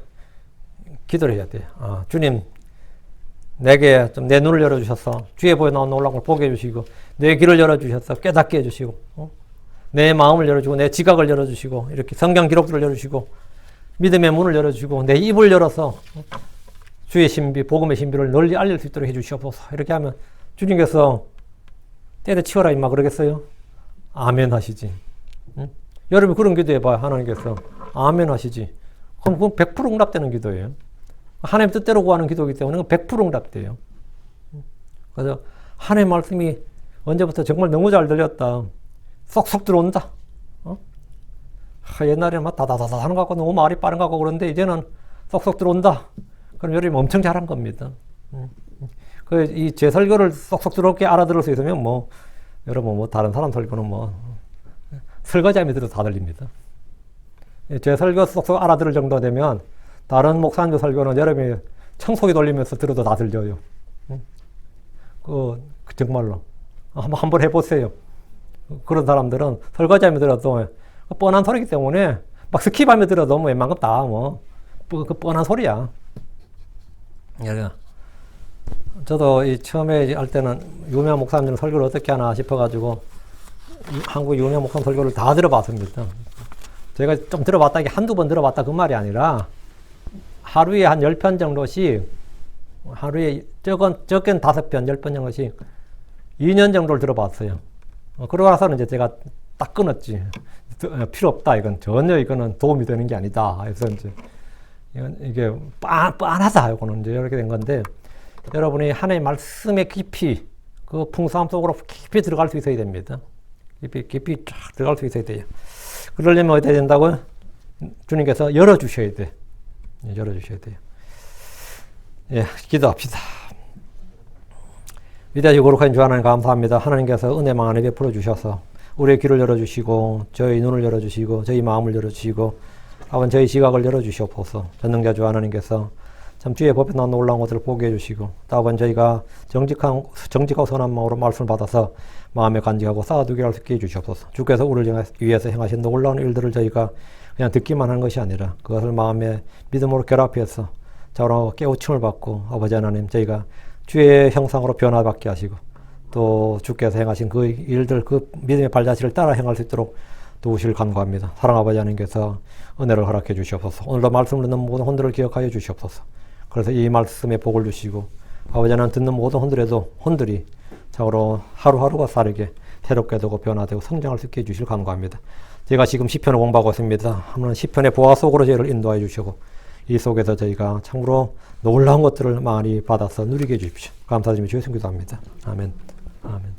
기도를 해야 돼. 주님 내게 좀 내 눈을 열어주셔서 주에 보여 나온 놀라운 걸 보게 해주시고 내 귀를 열어주셔서 깨닫게 해주시고 내 마음을 열어주고 내 지각을 열어주시고 이렇게 성경 기록들을 열어주시고 믿음의 문을 열어주시고 내 입을 열어서 주의 신비 복음의 신비를 널리 알릴 수 있도록 해주시옵소서. 이렇게 하면 주님께서 때려치워라 임마 그러겠어요? 아멘 하시지. 응? 여러분 그런 기도 해봐요. 하나님께서 아멘 하시지. 그럼 그건 100% 응답되는 기도예요. 하나님 뜻대로 구하는 기도이기 때문에 100% 응답돼요. 그래서 하나님의 말씀이 언제부터 정말 너무 잘 들렸다. 쏙쏙 들어온다. 옛날에는 막 다다다다 하는 것 같고 너무 말이 빠른 것 같고 그런데 이제는 쏙쏙 들어온다. 그럼 여러분이 엄청 잘한 겁니다. 이 제 설교를 쏙쏙 들어오게 알아들을 수 있으면 여러분 다른 사람 설교는 설거지함이 들어도 다 들립니다. 제 설교 쏙쏙 알아들을 정도 되면 다른 목사님들 설교는 여러분이 청소기 돌리면서 들어도 다 들려요. 정말로. 한번 해보세요. 그런 사람들은 설거지하며 들어도 뻔한 소리이기 때문에 막 스킵하며 들어도 뭐 웬만큼 다 그 뻔한 소리야. 저도 처음에 할 때는 유명한 목사님들 설교를 어떻게 하나 싶어가지고 한국 유명한 목사님 설교를 다 들어봤습니다. 제가 좀 들어봤다, 이게 한두 번 들어봤다 그 말이 아니라 하루에 한 10편 정도씩, 하루에 적은 5편, 10편 정도씩 2년 정도를 들어봤어요. 그러고 나서는 이제 제가 딱 끊었지. 필요 없다. 전혀 이거는 도움이 되는 게 아니다. 그래서 이제 이게 빤하다. 이거는 이제 이렇게 된 건데, 여러분이 하나님의 말씀의 깊이, 그 풍성함 속으로 깊이 들어갈 수 있어야 됩니다. 깊이 쫙 들어갈 수 있어야 돼요. 그러려면 어떻게 된다고요? 주님께서 열어주셔야 돼. 열어주셔야 돼요. 예, 기도합시다. 위대하시고 거룩하신 주 하나님 감사합니다. 하나님께서 은혜 많이 베풀어 주셔서 우리의 귀를 열어주시고 저희 눈을 열어주시고 저희 마음을 열어주시고 아버지 저희 지각을 열어주시옵소서. 전능자 주 하나님께서 참 주의 법에 나온 놀라운 것들을 보게 해주시고 또 아버지 저희가 정직하고 선한 마음으로 말씀을 받아서 마음에 간직하고 쌓아두게 할 수 있게 해주시옵소서. 주께서 우리를 위해서 행하신 놀라운 일들을 저희가 그냥 듣기만 하는 것이 아니라 그것을 마음에 믿음으로 결합해서 자로 깨우침을 받고 아버지 하나님 저희가 주의 형상으로 변화받게 하시고 또 주께서 행하신 그 일들 그 믿음의 발자취를 따라 행할 수 있도록 도우시길 간구합니다. 사랑 아버지 하나님께서 은혜를 허락해 주시옵소서. 오늘도 말씀을 듣는 모든 혼들을 기억하여 주시옵소서. 그래서 이 말씀에 복을 주시고 아버지 하나님 듣는 모든 혼들이 자고로 하루하루가 다르게 새롭게 되고 변화되고 성장할 수 있게 해주실 간구합니다. 제가 지금 시편을 공부하고 있습니다. 한번 시편의 보화 속으로 저희를 인도해 주시고 이 속에서 저희가 참으로 놀라운 것들을 많이 받아서 누리게 해주십시오. 감사드리며 주의 성기도합니다. 아멘. 아멘.